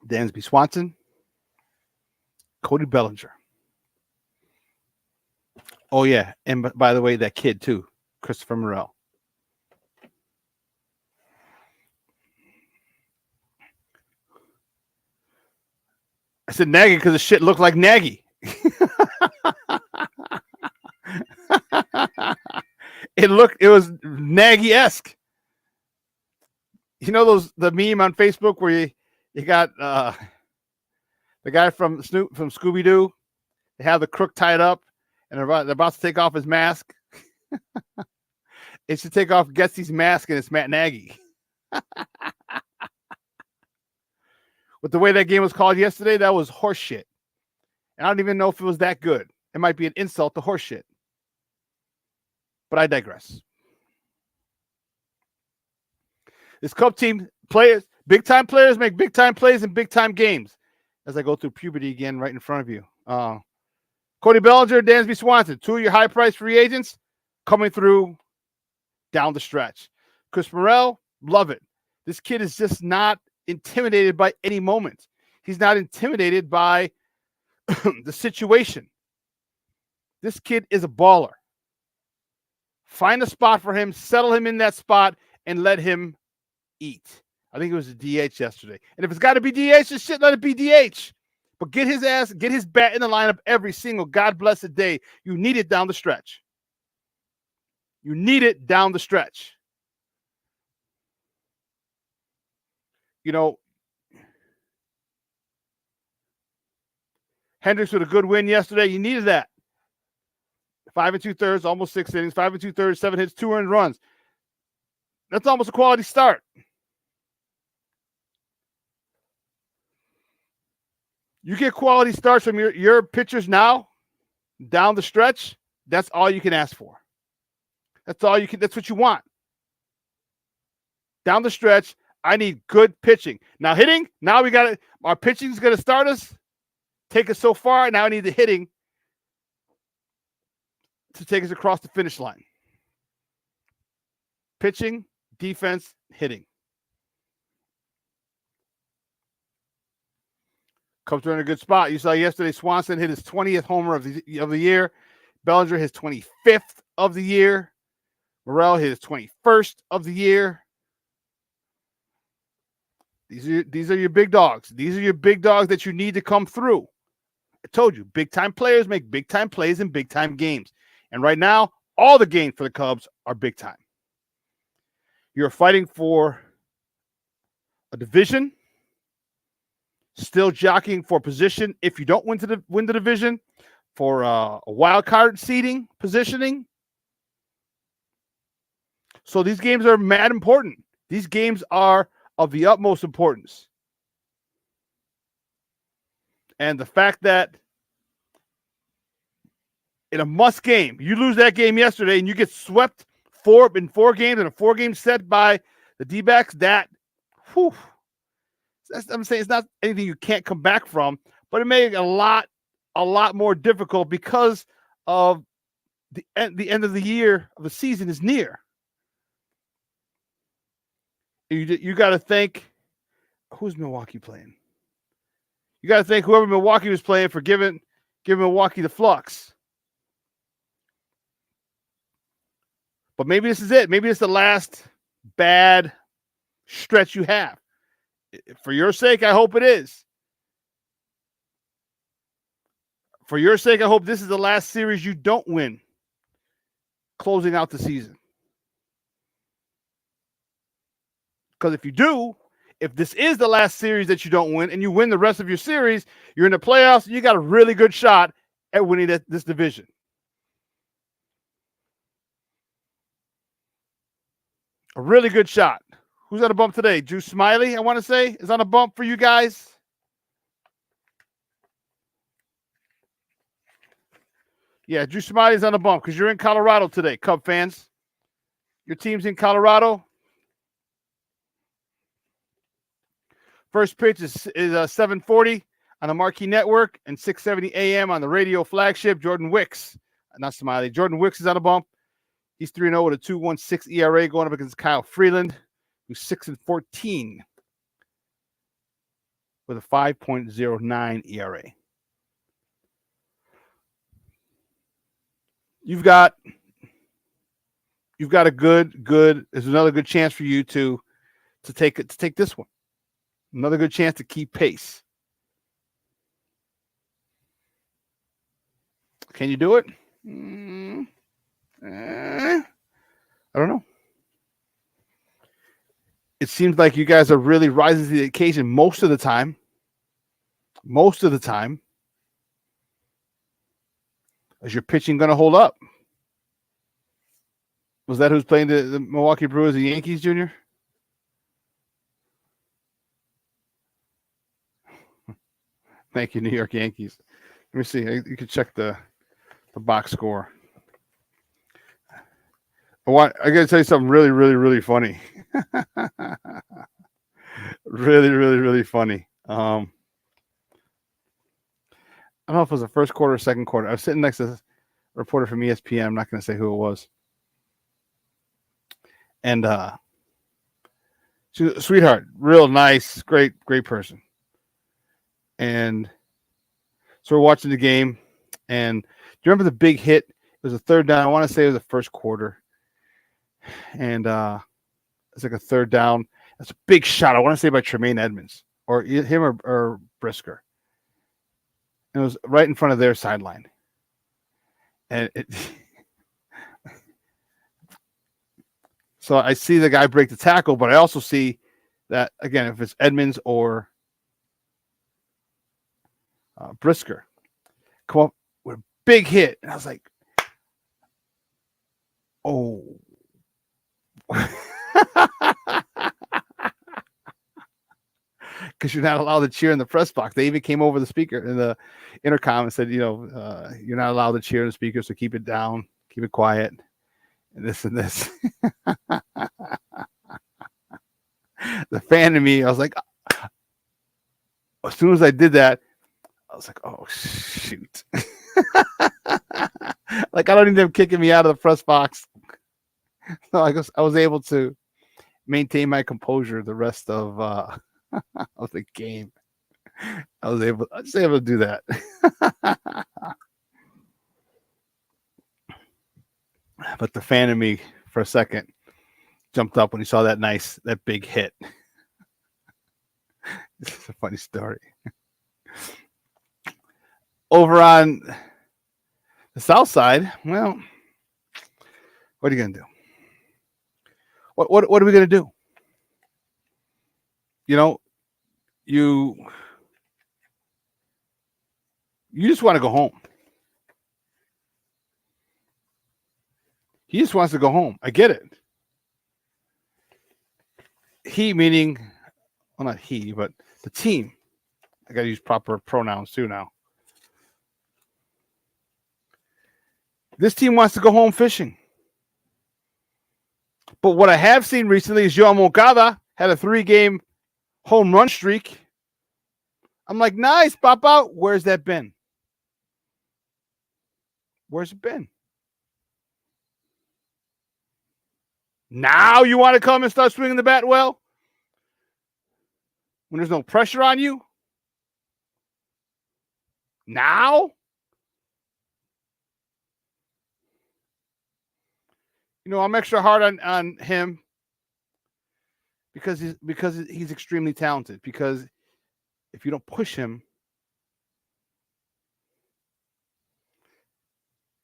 Dansby Swanson, Cody Bellinger. Oh, yeah. And by the way, that kid, too, Christopher Morel. I said Nagy because the shit looked like Nagy. It was Nagy-esque. You know the meme on Facebook where you got the guy from Scooby-Doo. They have the crook tied up, and they're about to take off his mask. It should take off Getsy's mask, and it's Matt Nagy. With the way that game was called yesterday, that was horseshit. And I don't even know if it was that good. It might be an insult to horseshit. But I digress. This Cub team players, big-time players make big-time plays in big-time games. As I go through puberty again right in front of you. Cody Bellinger, Dansby Swanson, 2 of your high-priced free agents coming through down the stretch. Chris Morel, love it. This kid is just not intimidated by any moment. He's not intimidated by the situation. This kid is a baller. Find a spot for him, settle him in that spot, and let him eat. I think it was a DH yesterday. And if it's got to be DH, just shit, let it be DH. But get his bat in the lineup every single God blessed day. You need it down the stretch. You need it down the stretch. You know, Hendricks with a good win yesterday. You needed that. 5 2/3, almost 6 innings. 5 2/3, 7 hits, 2 earned runs. That's almost a quality start. You get quality starts from your pitchers now, down the stretch. That's all you can ask for. That's what you want. Down the stretch, I need good pitching. Now hitting, now we got it. Our pitching is going to start us, take us so far. Now I need the hitting to take us across the finish line. Pitching, defense, hitting. Cubs are in a good spot. You saw yesterday Swanson hit his 20th homer of the year. Bellinger his 25th of the year. Morel hit his 21st of the year. These are your big dogs. These are your big dogs that you need to come through. I told you, big-time players make big-time plays in big-time games. And right now, all the games for the Cubs are big-time. You're fighting for a division, still jockeying for position if you don't win the division, for a wild card seeding positioning. So these games are mad important. These games are of the utmost importance. And the fact that in a must game, you lose that game yesterday and you get swept in 4 games in a 4-game set by the D-backs, I'm saying it's not anything you can't come back from, but it made it a lot more difficult because of the end of the year of the season is near. You got to think, who's Milwaukee playing? You got to think whoever Milwaukee was playing for giving Milwaukee the flux. But maybe this is it. Maybe it's the last bad stretch you have. For your sake, I hope it is. For your sake, I hope this is the last series you don't win, closing out the season. Because if you do, if this is the last series that you don't win and you win the rest of your series, you're in the playoffs and you got a really good shot at winning this division. A really good shot. Who's on a bump today? Drew Smiley, I want to say, is on a bump for you guys. Yeah, Drew Smiley's on a bump because you're in Colorado today, Cub fans. Your team's in Colorado. First pitch is 7:40 on the Marquee Network and 6:70 a.m. on the radio flagship. Jordan Wicks, not Smiley. Jordan Wicks is on a bump. He's 3-0 with a 2.16 ERA going up against Kyle Freeland, who's 6-14 with a 5.09 ERA. You've got a good. There's another good chance for you to take this one. Another good chance to keep pace. Can you do it? I don't know. It seems like you guys are really rising to the occasion most of the time. Is your pitching going to hold up? Was that who's playing the Milwaukee Brewers, the Yankees, Junior? Thank you, New York Yankees. Let me see. You can check the box score. I got to tell you something really, really, really funny. Really, really, really funny. I don't know if it was the first quarter or second quarter. I was sitting next to a reporter from ESPN. I'm not going to say who it was. And she was a sweetheart, real nice, great person. And so we're watching the game. And do you remember the big hit? It was a third down. I want to say it was the first quarter. And it's like a third down. It's a big shot. I want to say by Tremaine Edmonds or him or Brisker. it was right in front of their sideline. And so I see the guy break the tackle, but I also see that, again, if it's Edmonds or Brisker, come up with a big hit. And I was like, oh. Because you're not allowed to cheer in the press box. They even came over the speaker in the intercom and said, you're not allowed to cheer in the speaker, so keep it down, keep it quiet, and this and this. The fan in me, I was like, as soon as I did that, I was like, oh, shoot. Like, I don't need them kicking me out of the press box. So I guess I was able to maintain my composure the rest of of the game. I was able to do that. But the fan in me for a second jumped up when he saw that big hit. This is a funny story. Over on the south side, well, what are you gonna do? What are we gonna do? You just want to go home. He just wants to go home. I get it. He meaning, well, not he, but the team. I got to use proper pronouns too now. This team wants to go home fishing. But what I have seen recently is Yoel Moncada had a 3-game home run streak. I'm like, nice, Papa. Where's that been? Where's it been? Now you want to come and start swinging the bat well? When there's no pressure on you? Now? I'm extra hard on him because he's extremely talented. Because if you don't push him,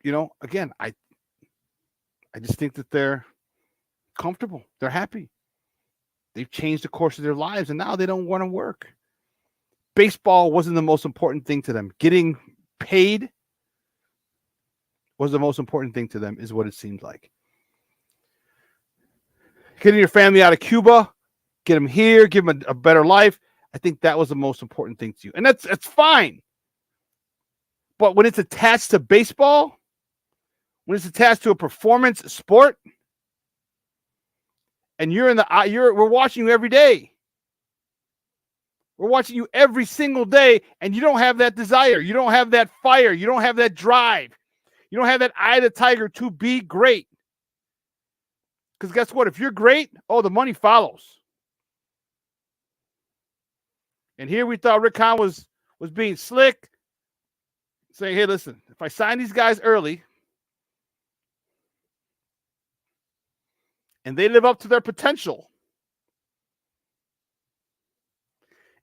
again, I just think that they're comfortable. They're happy. They've changed the course of their lives, and now they don't want to work. Baseball wasn't the most important thing to them. Getting paid was the most important thing to them, is what it seemed like. Getting your family out of Cuba, get them here, give them a better life. I think that was the most important thing to you. And that's fine. But when it's attached to baseball, when it's attached to a performance sport, and we're watching you every day. We're watching you every single day, and you don't have that desire. You don't have that fire. You don't have that drive. You don't have that eye of the tiger to be great. Because guess what? If you're great, the money follows. And here we thought Rick Hahn was being slick, saying, hey, listen, if I sign these guys early and they live up to their potential,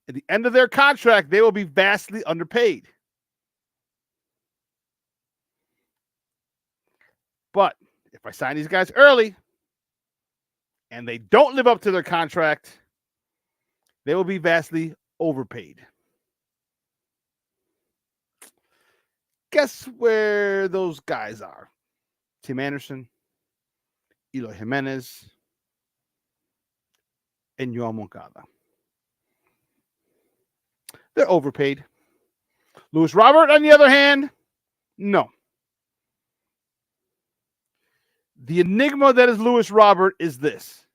at the end of their contract, they will be vastly underpaid. But if I sign these guys early and they don't live up to their contract, they will be vastly overpaid. Guess where those guys are? Tim Anderson, Eloy Jimenez, and Yoel Moncada. They're overpaid. Luis Robert, on the other hand, no. The enigma that is Luis Robert is this.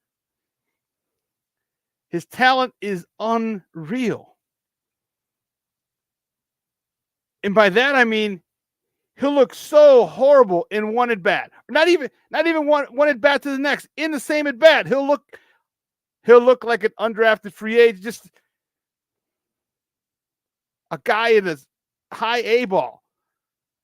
His talent is unreal. And by that, I mean, he'll look so horrible in one at bat. Not even one at bat to the next. In the same at bat, he'll look like an undrafted free agent, just a guy in his high A ball.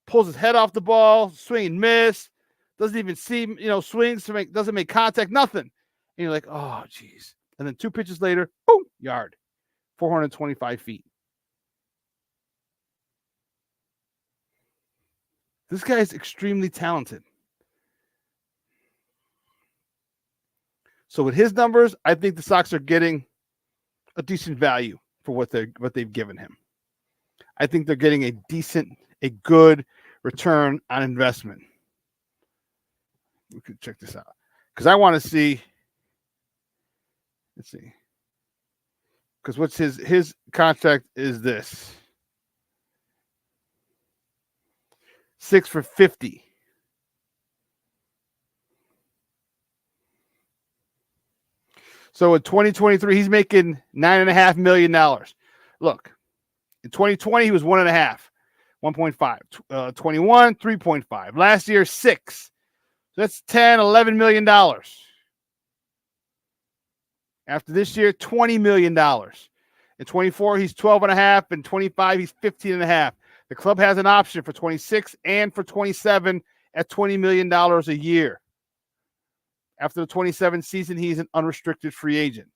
Pulls his head off the ball, swing and miss, doesn't even see, swings doesn't make contact, nothing. And you're like, oh, geez. And then 2 pitches later, boom, yard, 425 feet. This guy is extremely talented. So with his numbers, I think the Sox are getting a decent value for what they've given him. I think they're getting a good return on investment. We could check this out because I want to see. Let's see. Because what's his contract is this 6 for $50. So in 2023, he's making $9.5 million. Look, in 2020, he was 1.5, 1.5. 21, 3.5. Last year, 6. So that's $11 million. After this year, $20 million. In 24, he's 12.5. In 25, he's 15.5. The club has an option for 26 and for 27 at $20 million a year. After the 27 season, he's an unrestricted free agent.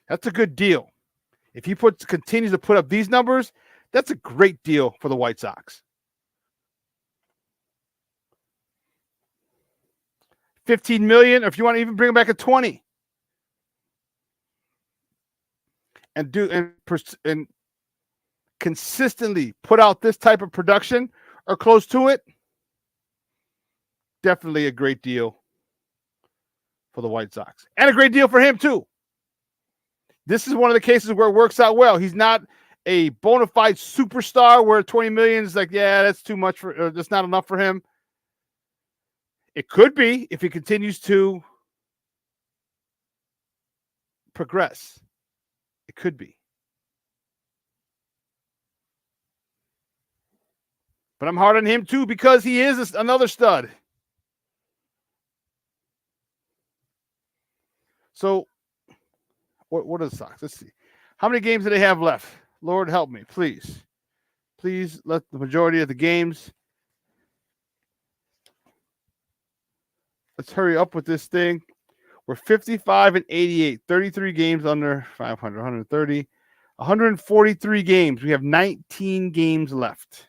That's a good deal. If he continues to put up these numbers, that's a great deal for the White Sox. 15 million, or if you want to even bring him back at 20. And consistently put out this type of production or close to it. Definitely a great deal for the White Sox. And a great deal for him, too. This is one of the cases where it works out well. He's not a bona fide superstar where 20 million is like, yeah, that's too much or that's not enough for him. It could be if he continues to progress. It could be. But I'm hard on him, too, because he is another stud. So, what are the Sox? Let's see. How many games do they have left? Lord help me, please. Please let the majority of the games. Let's hurry up with this thing. We're 55 and 88, 33 games under 500, 130, 143 games. We have 19 games left.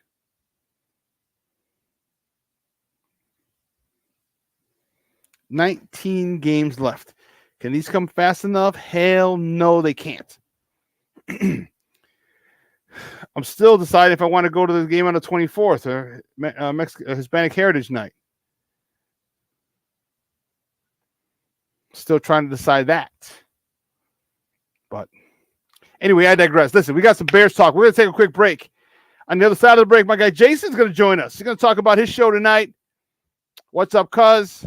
$19 games left. Can these come fast enough? Hell no, they can't. I'm still deciding if I want to go to the game on the 24th or Hispanic Heritage Night. Still trying to decide that. But anyway, I digress. Listen, we got some Bears talk. We're going to take a quick break. On the other side of the break, my guy Jason's going to join us. He's going to talk about his show tonight. What's up, cuz?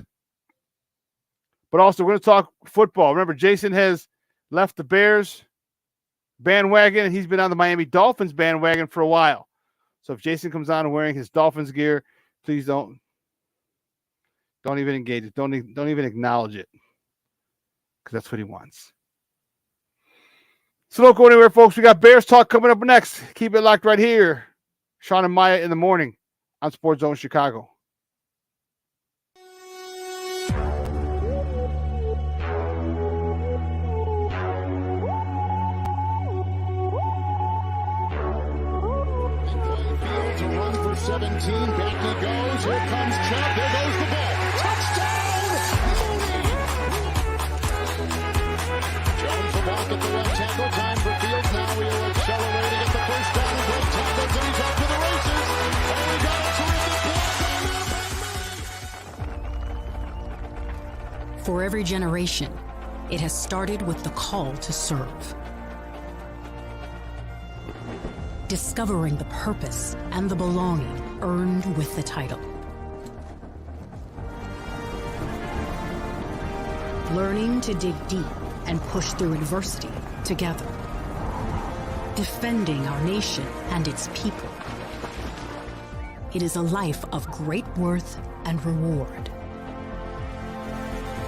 But also, we're going to talk football. Remember, Jason has left the Bears bandwagon, and he's been on the Miami Dolphins bandwagon for a while. So if Jason comes on wearing his Dolphins gear, please don't even engage it. Don't even acknowledge it, because that's what he wants. So don't go anywhere, folks. We got Bears talk coming up next. Keep it locked right here. Shawn and Maya in the morning on Sports Zone Chicago. To run for 17, back he goes. Here comes Chubb. There goes the ball. Touchdown! Jones will back at the left tackle. Time for Fields. Now he'll accelerate to get the first down. Great tackles, and he's off to the races. And we got a terrific block. For every generation, it has started with the call to serve. Discovering the purpose and the belonging earned with the title. Learning to dig deep and push through adversity together. Defending our nation and its people. It is a life of great worth and reward.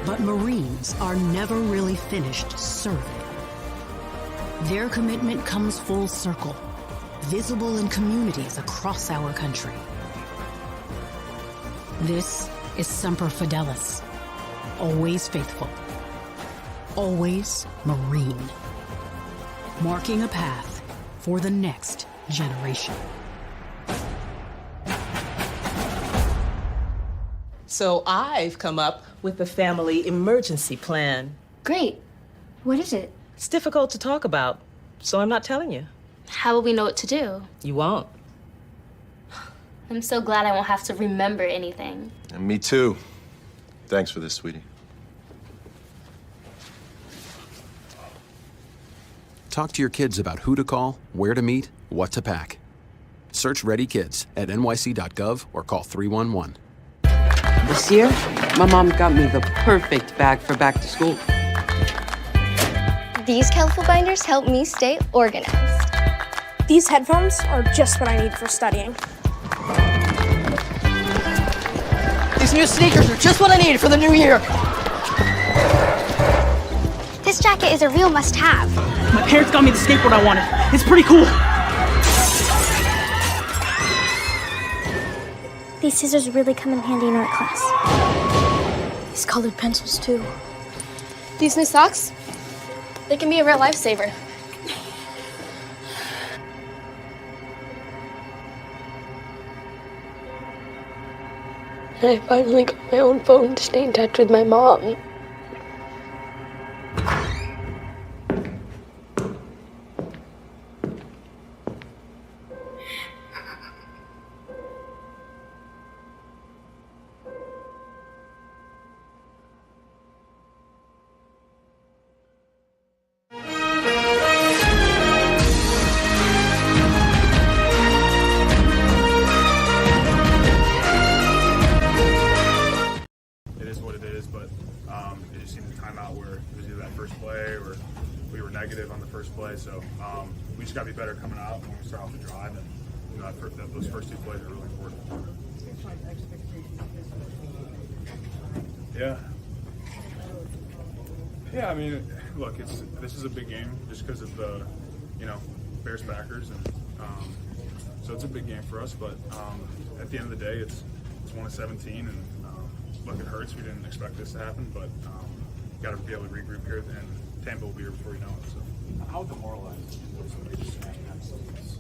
But Marines are never really finished serving. Their commitment comes full circle, visible in communities across our country. This is Semper Fidelis, always faithful, always Marine, marking a path for the next generation. So I've come up with the family emergency plan. Great. What is it? It's difficult to talk about, so I'm not telling you. How will we know what to do? You won't. I'm so glad I won't have to remember anything. And me too. Thanks for this, sweetie. Talk to your kids about who to call, where to meet, what to pack. Search Ready Kids at nyc.gov or call 311. This year, my mom got me the perfect bag for back to school. These colorful binders help me stay organized. These headphones are just what I need for studying. These new sneakers are just what I need for the new year. This jacket is a real must-have. My parents got me the skateboard I wanted. It's pretty cool. These scissors really come in handy in art class. These colored pencils, too. These new socks? They can be a real lifesaver. I finally got my own phone to stay in touch with my mom. So we just got to be better coming out when we start off the drive, and you know, those first two plays are really important. Yeah. I mean, look, this is a big game just because of the, you know, Bears Packers, and so it's a big game for us. But at the end of the day, it's 1-17, and look, it hurts. We didn't expect this to happen, but got to be able to regroup here, and Tampa will be here before you know it. So. How demoralized was somebody just hanging on somebody's?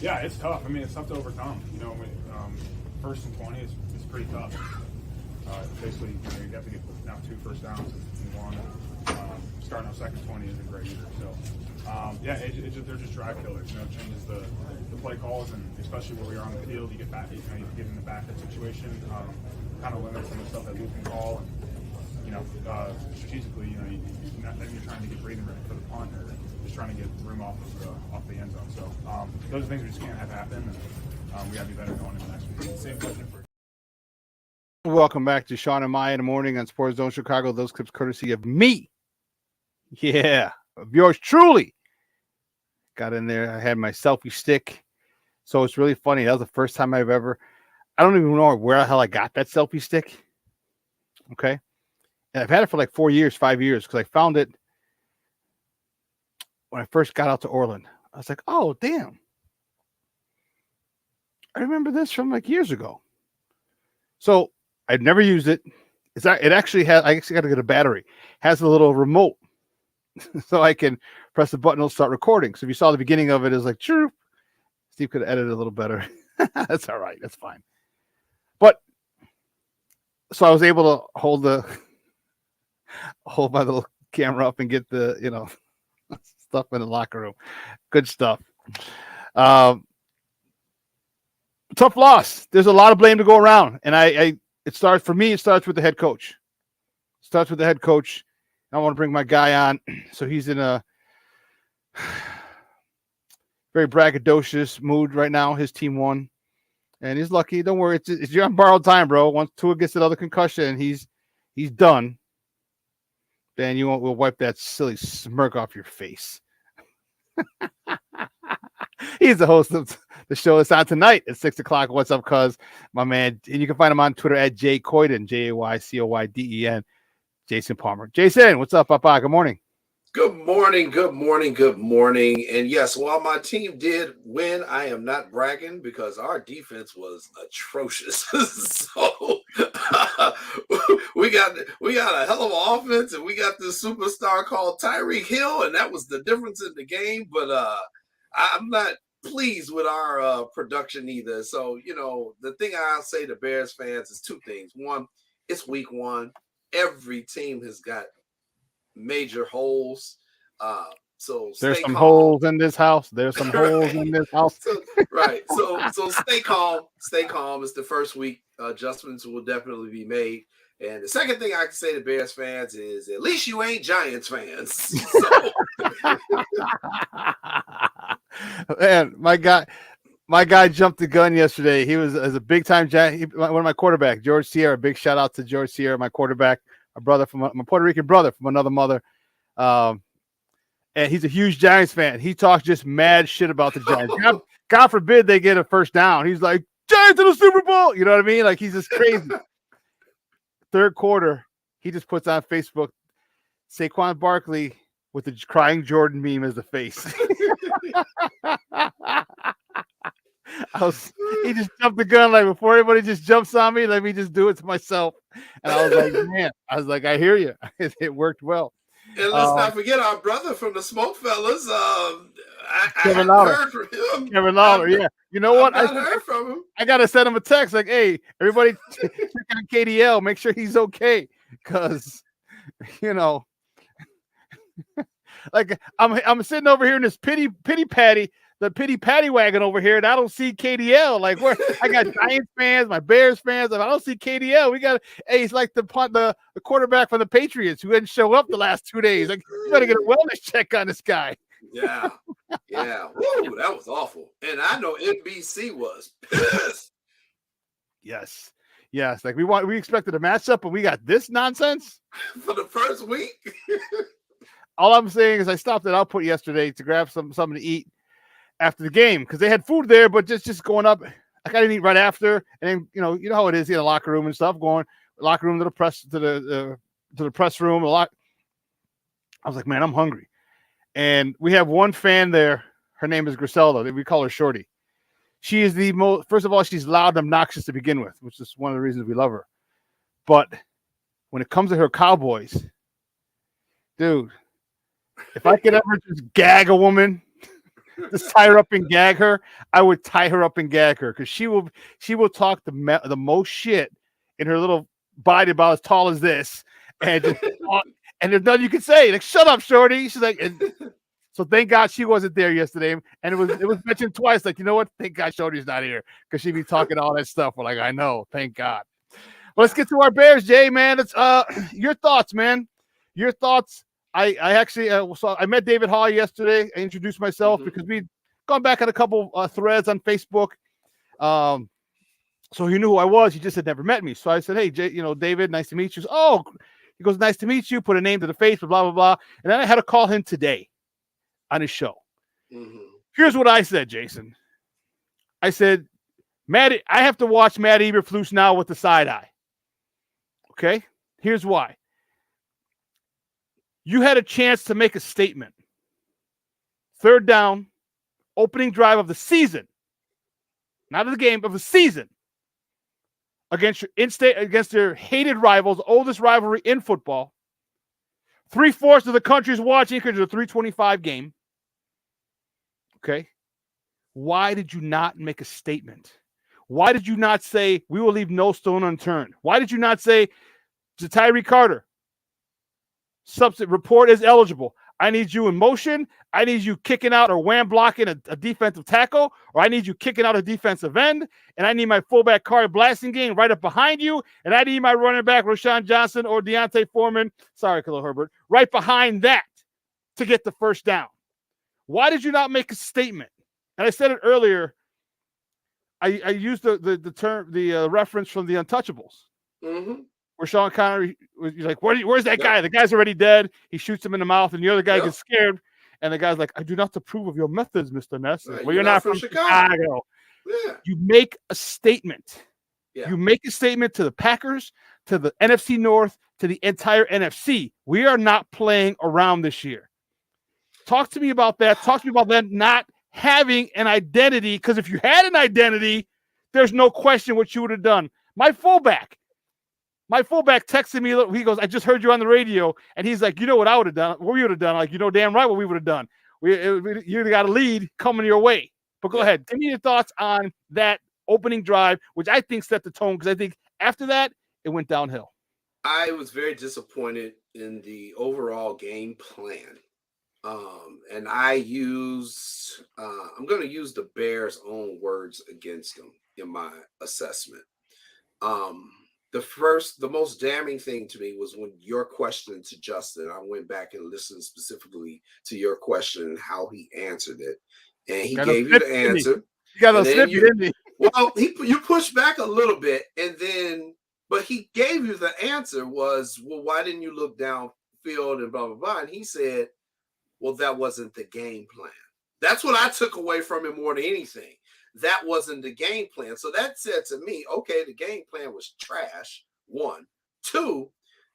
Yeah, it's tough. I mean, it's tough to overcome. You know, first and 20 is pretty tough. Basically, you have to get now 2 first downs and 1. Starting on second 20 isn't great either. So, they're just drive killers. You know, it changes the play calls, and especially where we are on the field, you get back. You get in the back of that situation. Kind of limit some of the stuff that Luke can call. And, you know, strategically, you know, you're trying to get breathing room for the punt, or just trying to get room off the end zone. So those are things we just can't have happen, and we got to be better going into next week. Same question for. Welcome back to Shawn and Maya in the morning on Sports Zone Chicago. Those clips courtesy of me. Yeah, of yours truly. Got in there. I had my selfie stick. So it's really funny. That was the first time I've ever. I don't even know where the hell I got that selfie stick. Okay. And I've had it for like 4 years, 5 years, because I found it when I first got out to Orland. I was like, oh, damn. I remember this from like years ago. So I'd never used it. It actually has, I actually got to get a battery. It has a little remote so I can press the button, it'll start recording. So if you saw the beginning of it, it's like, chirp. Steve could have edited a little better. That's all right. That's fine. But so I was able to hold my little camera up and get the, you know, stuff in the locker room. Good stuff. Tough loss. There's a lot of blame to go around. And it starts with the head coach. I want to bring my guy on. So he's in a very braggadocious mood right now. His team won. And he's lucky. Don't worry. It's you're on borrowed time, bro. Once Tua gets another concussion, he's done. Then we'll wipe that silly smirk off your face. He's the host of the show. It's on tonight at 6 o'clock. What's up, cuz? My man. And you can find him on Twitter at JCoyden, JayCoyden. Jason Palmer. Jason, what's up, Papa? Good morning. Good morning. And yes, while my team did win, I am not bragging because our defense was atrocious. So we got a hell of an offense, and we got this superstar called Tyreek Hill, and that was the difference in the game. But I'm not pleased with our production either. So, the thing I'll say to Bears fans is two things. One, it's week one. Every team has got major holes. So there's stay some calm. holes in this house. There's some holes in this house. So stay calm. Stay calm. It's the first week. Adjustments will definitely be made. And the second thing I can say to Bears fans is at least you ain't Giants fans. So. Man, my guy jumped the gun yesterday. He was as a big time Giant. One of my quarterback, George Sierra. Big shout out to George Sierra, my quarterback, my brother from my Puerto Rican brother from another mother. And he's a huge Giants fan. He talks just mad shit about the Giants. God forbid they get a first down. He's like, Giants in the Super Bowl. You know what I mean? Like, he's just crazy. Third quarter, he just puts on Facebook Saquon Barkley with the crying Jordan meme as the face. He just jumped the gun. Like, before everybody just jumps on me, let me just do it to myself. And I was like, man, I hear you. It worked well. And let's not forget our brother from the Smoke Fellas. Kevin I Lawler. heard from him. Kevin Lawler, yeah. You know what? I heard from him. I gotta send him a text like, "Hey, everybody, check on KDL. Make sure he's okay." Because, like I'm sitting over here in this pity patty, the pity patty wagon over here, and I don't see KDL. Like, where I got Giants fans, my Bears fans. If I don't see KDL, we got. Hey, he's like the quarterback for the Patriots who didn't show up the last 2 days. Like, you got to get a wellness check on this guy. Yeah. Woo, that was awful. And I know NBC was pissed. Yes. Like we expected a matchup, and we got this nonsense for the first week. All I'm saying is I stopped at Output yesterday to grab something to eat after the game because they had food there, but just going up. I didn't eat right after, and then you know how it is in the locker room and stuff. Going locker room to the press to the press room a lot. I was like, man, I'm hungry. And we have one fan there. Her name is Griselda. We call her Shorty. She is the most, first of all, she's loud and obnoxious to begin with, which is one of the reasons we love her. But when it comes to her Cowboys, dude, if I could ever just gag a woman, just tie her up and gag her, I would tie her up and gag her because she will talk the most shit in her little body about as tall as this. And there's nothing you can say. Like, shut up, Shorty. She's like, so thank God she wasn't there yesterday. And it was mentioned twice. Like, you know what? Thank God Shorty's not here because she'd be talking all that stuff. We're like, I know. Thank God. Well, let's get to our Bears, Jay, man. It's your thoughts, man. Your thoughts. I actually I met David Hall yesterday. I introduced myself because we'd gone back on a couple threads on Facebook. So he knew who I was. He just had never met me. So I said, hey, Jay, David, nice to meet you. Oh, he goes, nice to meet you. Put a name to the face, blah, blah, blah. And then I had to call him today on his show. Mm-hmm. Here's what I said, Jason. I said, I have to watch Matt Eberflus now with the side eye. Okay? Here's why. You had a chance to make a statement. Third down, opening drive of the season. Not of the game, of the season. Against their hated rivals, oldest rivalry in football. 3/4 of the country's watching because it's a 325 game. Okay. Why did you not make a statement? Why did you not say, we will leave no stone unturned? Why did you not say to Tyree Carter, substitute report is eligible. I need you in motion. I need you kicking out or wham blocking a defensive tackle, or I need you kicking out a defensive end, and I need my fullback Carter blasting game right up behind you, and I need my running back Rashawn Johnson or Deontay Foreman, sorry, Khalil Herbert, right behind that to get the first down. Why did you not make a statement? And I said it earlier. I used the term, the reference from The Untouchables. Mm-hmm. Where Sean Connery was like, where's that guy? The guy's already dead. He shoots him in the mouth, and the other guy gets scared. And the guy's like, I do not approve of your methods, Mr. Ness. Right, well, you're not from Chicago. Yeah. You make a statement. Yeah. You make a statement to the Packers, to the NFC North, to the entire NFC. We are not playing around this year. Talk to me about that. Talk to me about them not having an identity, because if you had an identity, there's no question what you would have done. My fullback texted me. He goes, I just heard you on the radio. And he's like, you know what I would have done? What we would have done? Like, damn right what we would have done. You got a lead coming your way. But go ahead. Give me your thoughts on that opening drive, which I think set the tone, because I think after that, it went downhill. I was very disappointed in the overall game plan. And I'm going to use the Bears' own words against them in my assessment. The most damning thing to me was when your question to Justin, I went back and listened specifically to your question and how he answered it. And he gave you the answer. You got a snippy, didn't he? Well, you pushed back a little bit, but he gave you the answer was, well, why didn't you look downfield and blah, blah, blah. And he said, well, that wasn't the game plan. That's what I took away from him more than anything. That wasn't the game plan. So that said to me, okay, the game plan was trash, 1. 2,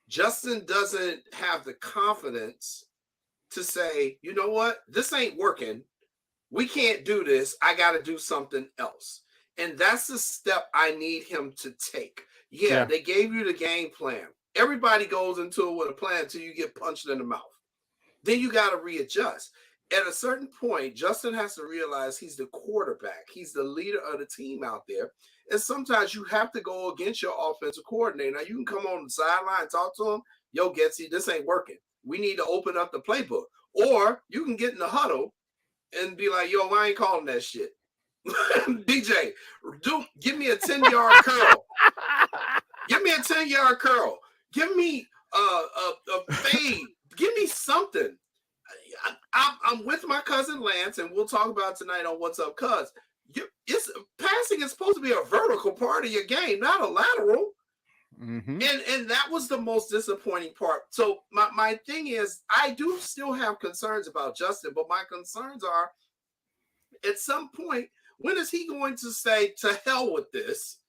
Justin doesn't have the confidence to say, you know what, this ain't working. We can't do this. I got to do something else. And that's the step I need him to take. Yeah, they gave you the game plan. Everybody goes into it with a plan until you get punched in the mouth. Then you got to readjust. At a certain point, Justin has to realize he's the quarterback. He's the leader of the team out there. And sometimes you have to go against your offensive coordinator. Now, you can come on the sideline and talk to him. Yo, Getsy, this ain't working. We need to open up the playbook. Or you can get in the huddle and be like, yo, I ain't calling that shit. DJ, give me a 10-yard curl. Give me a 10-yard curl. Give me a fade. Give me something. I'm with my cousin Lance, and we'll talk about tonight on What's Up, Cuz. Passing is supposed to be a vertical part of your game, not a lateral. Mm-hmm. And that was the most disappointing part. So my thing is, I do still have concerns about Justin, but my concerns are, at some point, when is he going to say, to hell with this?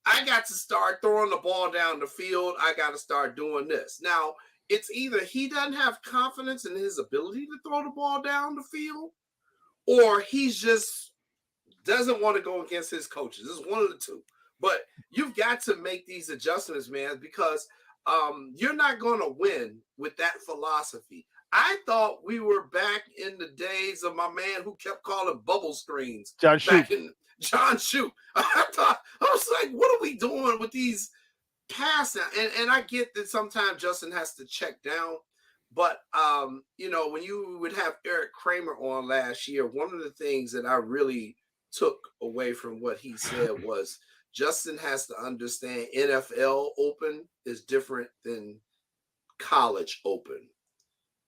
I got to start throwing the ball down the field. I got to start doing this. Now, it's either he doesn't have confidence in his ability to throw the ball down the field, or he just doesn't want to go against his coaches. It's one of the two. But you've got to make these adjustments, man, because you're not going to win with that philosophy. I thought we were back in the days of my man who kept calling bubble screens. John Shoot. I was like, what are we doing with these passes? And I get that sometimes Justin has to check down. But, when you would have Eric Kramer on last year, one of the things that I really took away from what he said was Justin has to understand NFL open is different than college open.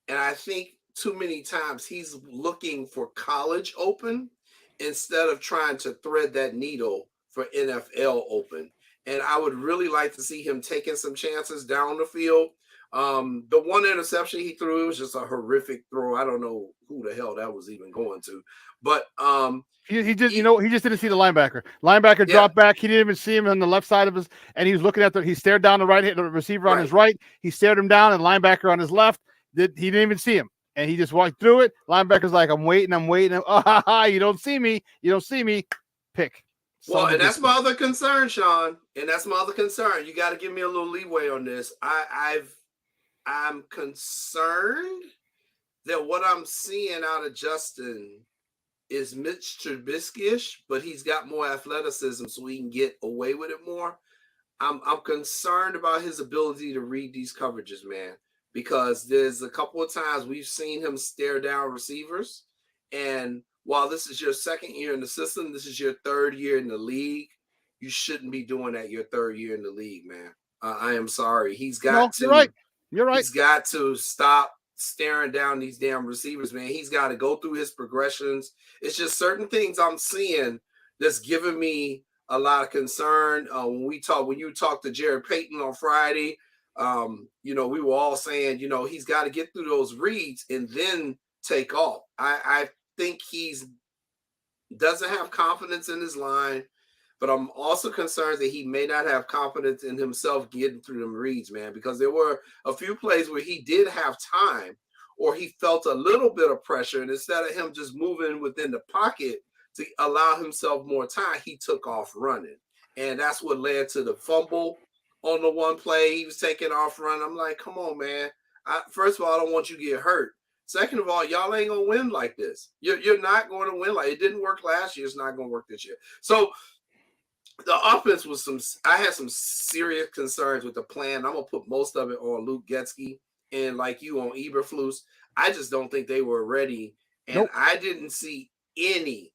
And I think too many times he's looking for college open instead of trying to thread that needle for NFL open. And I would really like to see him taking some chances down the field. The one interception he threw, it was just a horrific throw. I don't know who the hell that was even going to. But he just didn't see the linebacker. Linebacker dropped back. He didn't even see him on the left side of his, and he was looking at he stared down the receiver on his right. He stared him down, and linebacker on his left. He didn't even see him. And he just walked through it. Linebacker's like, I'm waiting. Oh, you don't see me. Pick. Well, and that's my other concern, Shawn. And that's my other concern. You got to give me a little leeway on this. I'm concerned that what I'm seeing out of Justin is Mitch Trubisky-ish, but he's got more athleticism so he can get away with it more. I'm concerned about his ability to read these coverages, man, because there's a couple of times we've seen him stare down receivers. And while this is your second year in the system, this is your third year in the league, you shouldn't be doing that your third year in the league, man. I am sorry. You're right. He's got to stop staring down these damn receivers, man. He's got to go through his progressions. It's just certain things I'm seeing that's giving me a lot of concern. When you talked to Jared Payton on Friday, we were all saying, he's got to get through those reads and then take off. I think doesn't have confidence in his line, but I'm also concerned that he may not have confidence in himself getting through them reads, man, because there were a few plays where he did have time or he felt a little bit of pressure, and instead of him just moving within the pocket to allow himself more time, he took off running. And that's what led to the fumble on the one play. He was taking off running. I'm like, come on, man. First of all, I don't want you to get hurt. Second of all, y'all ain't gonna win like this. You're not going to win like it didn't work last year. It's not going to work this year. So the offense was I had some serious concerns with the plan. I'm gonna put most of it on Luke Getsky and like you on Eberflus. I just don't think they were ready, and I didn't see any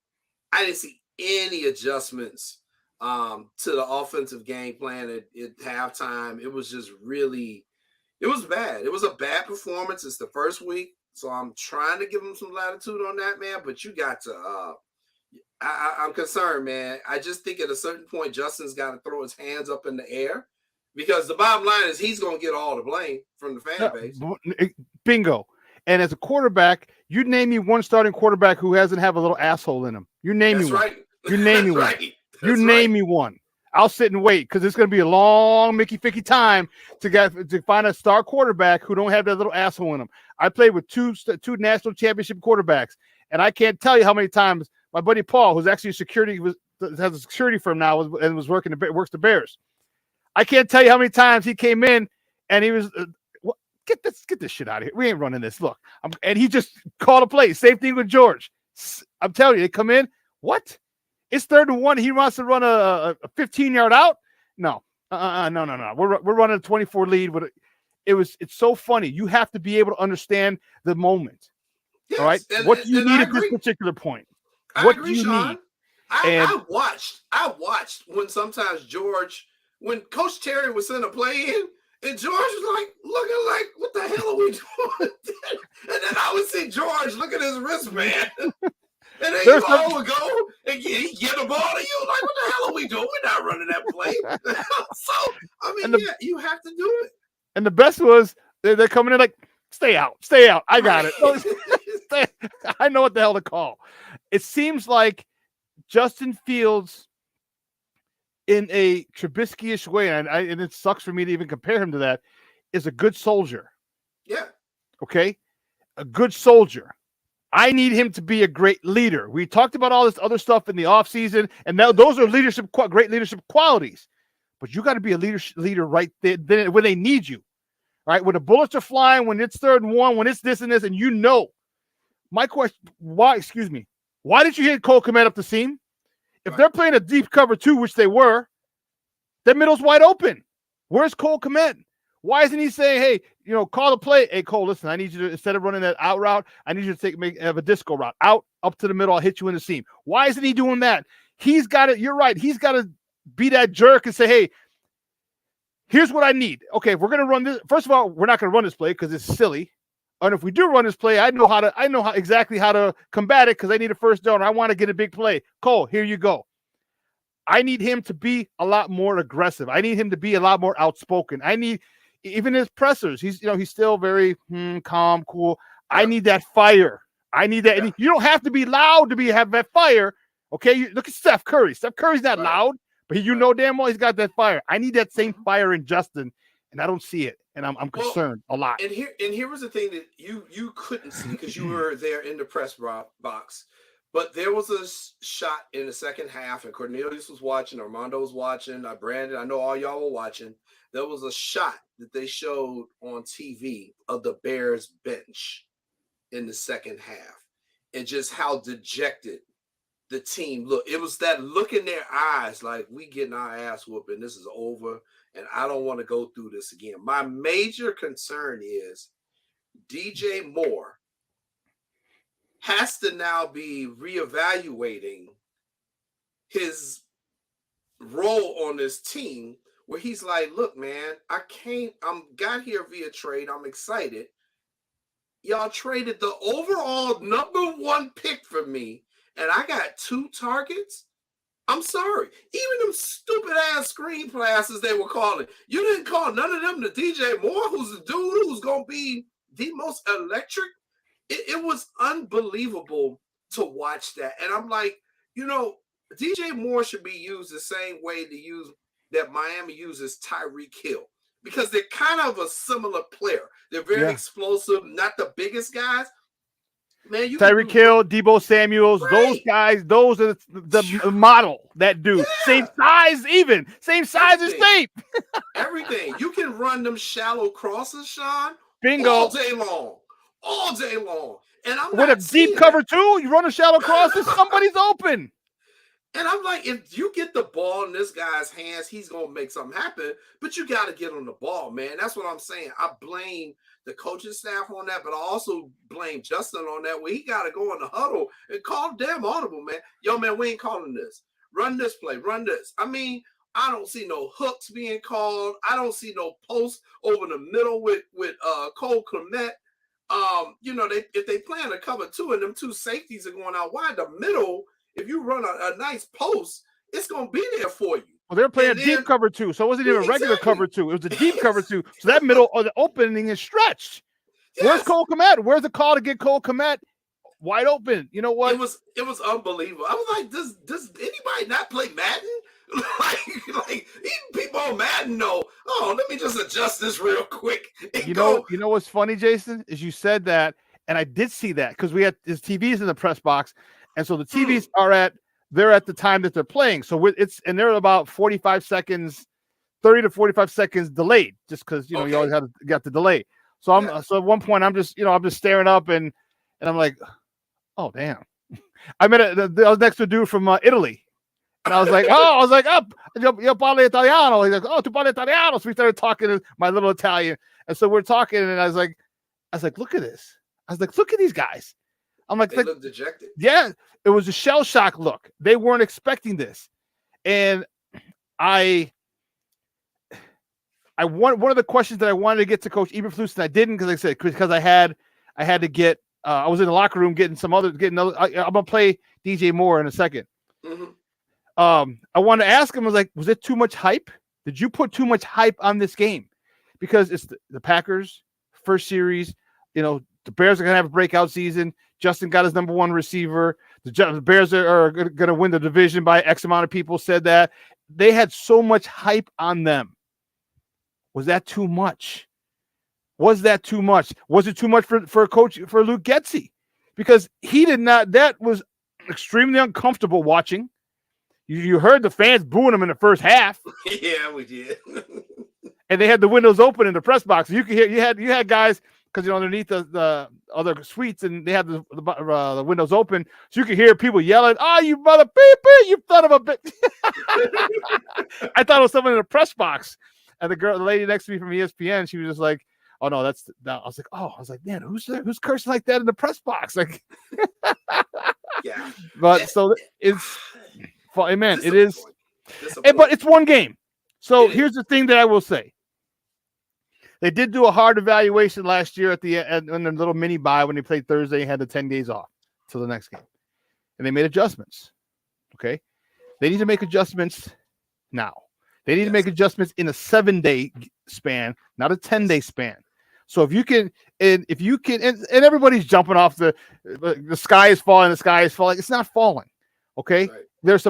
adjustments to the offensive game plan at halftime. It was just really, it was bad. It was a bad performance. It's the first week, so I'm trying to give them some latitude on that, man. But you got to. I'm concerned, man. I just think at a certain point, Justin's got to throw his hands up in the air because the bottom line is he's going to get all the blame from the fan base. Bingo. And as a quarterback, you name me one starting quarterback who hasn't have a little asshole in him. You name me one. You name me one. You name me one. I'll sit and wait because it's going to be a long Mickey Ficky time to find a star quarterback who don't have that little asshole in him. I played with two national championship quarterbacks, and I can't tell you how many times my buddy Paul, who's actually has a security firm now and works the Bears. I can't tell you how many times he came in and he was get this shit out of here. We ain't running this. Look, and he just called a play. Same thing with George. I'm telling you, they come in. What? It's 3rd and 1. He wants to run a 15-yard out. No. We're running a 24 lead. It's so funny. You have to be able to understand the moment. Yes, all right. What do you need at this particular point? What do you need? I watched when sometimes when Coach Terry was sending a play in, and George was like looking like, what the hell are we doing? And then I would see George look at his wristband. And then you all would go and he get the ball to you. Like, what the hell are we doing? We're not running that play. So, I mean, you have to do it. And the best was they're coming in like, stay out. I got it. I know what the hell to call. It seems like Justin Fields, in a Trubisky-ish way, and it sucks for me to even compare him to that, is a good soldier. Yeah. Okay? A good soldier. I need him to be a great leader. We talked about all this other stuff in the offseason, and now those are great leadership qualities. But you got to be a leader right there when they need you. All right? When the bullets are flying, when it's 3rd and 1, when it's this and this, and you know. My question, why did you hit Cole Kmet up the seam? If they're playing a deep cover 2, which they were, their middle's wide open. Where's Cole Kmet? Why isn't he saying, hey, call the play? Hey, Cole, listen, I need you to, instead of running that out route, I need you to have a disco route. Out, up to the middle, I'll hit you in the seam. Why isn't he doing that? He's got to, you're right, he's got to be that jerk and say, hey, here's what I need. Okay, if we're going to run this, first of all, we're not going to run this play because it's silly. And if we do run this play, I know exactly how to combat it because I need a first down. I want to get a big play. Cole, here you go. I need him to be a lot more aggressive. I need him to be a lot more outspoken. I need even his pressers. He's still very calm, cool. I need that fire. I need that. And you don't have to be loud to have that fire. Okay, look at Steph Curry. Steph Curry's not loud, but damn well he's got that fire. I need that same fire in Justin, and I don't see it. And I'm concerned a lot. And here was the thing that you couldn't see because you were there in the press box. But there was a shot in the second half, and Cornelius was watching, Armando was watching, Brandon, I know all y'all were watching. There was a shot that they showed on TV of the Bears bench in the second half and just how dejected the team looked. It was that look in their eyes like, we getting our ass whooping, this is over, and I don't want to go through this again. My major concern is DJ Moore has to now be reevaluating his role on this team where he's like, look, man, I'm got here via trade. I'm excited. Y'all traded the overall #1 pick for me, and I got 2 targets. I'm sorry. Even them stupid ass screen passes they were calling. You didn't call none of them to DJ Moore, who's the dude who's going to be the most electric. It was unbelievable to watch that. And I'm like, DJ Moore should be used the same way that Miami uses Tyreek Hill because they're kind of a similar player. They're very explosive, not the biggest guys. Man, Tyreek Hill, Deebo Samuels, those guys, those are the model that do. Same size as tape. Everything. You can run them shallow crosses, Shawn, Bingo. all day long. all day long. And I'm with a deep cover too. You run a shallow cross, and somebody's open. And I'm like, if you get the ball in this guy's hands, he's going to make something happen. But you got to get on the ball, man. That's what I'm saying. I blame the coaching staff on that, but I also blame Justin on that, where he got to go in the huddle and call damn audible, man. Yo, man, we ain't calling this. Run this play. Run this. I mean, I don't see no hooks being called. I don't see no posts over the middle with Cole Kmet. You know, if they plan to cover two and them two safeties are going out wide, the middle, if you run a nice post, it's going to be there for you. Well, they're playing a deep cover two, so it wasn't even a regular cover two. It was a deep cover two. So that middle of the opening is stretched. Yes. Where's Cole Kmet? Where's the call to get Cole Kmet wide open? You know what? It was unbelievable. I was like, does anybody not play Madden? like even people on Madden know. Oh, let me just adjust this real quick. You know what's funny, Jason, is you said that, and I did see that because we had his TVs in the press box. And so the TVs they're at the time that they're playing. So they're about 45 seconds, 30 to 45 seconds delayed, just because you always got the delay. So so at one point I'm just staring up and I'm like, oh damn. I was next to a dude from Italy. And I was like, io parlo italiano. He's like, oh, tu parli italiano. So we started talking in my little Italian. And so we're talking, and I was like, look at this. I was like, look at these guys. I'm like, they look dejected. Yeah, it was a shell shock look. They weren't expecting this, and one of the questions that I wanted to get to Coach Eberflus, and I didn't because I had to get. I was in the locker room getting I'm gonna play DJ Moore in a second. Mm-hmm. I wanted to ask him, was it too much hype? Did you put too much hype on this game? Because it's the Packers first series. You know, the Bears are gonna have a breakout season. Justin got his number one receiver. The Bears are going to win the division by X amount of people said that. They had so much hype on them. Was that too much? Was that too much? Was it too much for Luke Getsy? Because he did not. That was extremely uncomfortable watching. You heard the fans booing him in the first half. Yeah, we did. And they had the windows open in the press box. You could hear you had guys. Because underneath the other suites, and they have the windows open, so you can hear people yelling, "Oh, you mother beep, you son of a bitch!" I thought it was someone in the press box, and the lady next to me from ESPN, she was just like, "Oh no, that's." I was like, man, who's cursing like that in the press box? Like, yeah. But so it's, man, it is, but it's one game. So here's the thing that I will say. They did do a hard evaluation last year at the end in the little mini bye when they played Thursday and had the 10 days off till the next game. And they made adjustments. Okay. They need to make adjustments now. They need to make adjustments in a 7-day span, not a 10-day span. So if you can, and everybody's jumping off the sky is falling, it's not falling. Okay. Right. There's some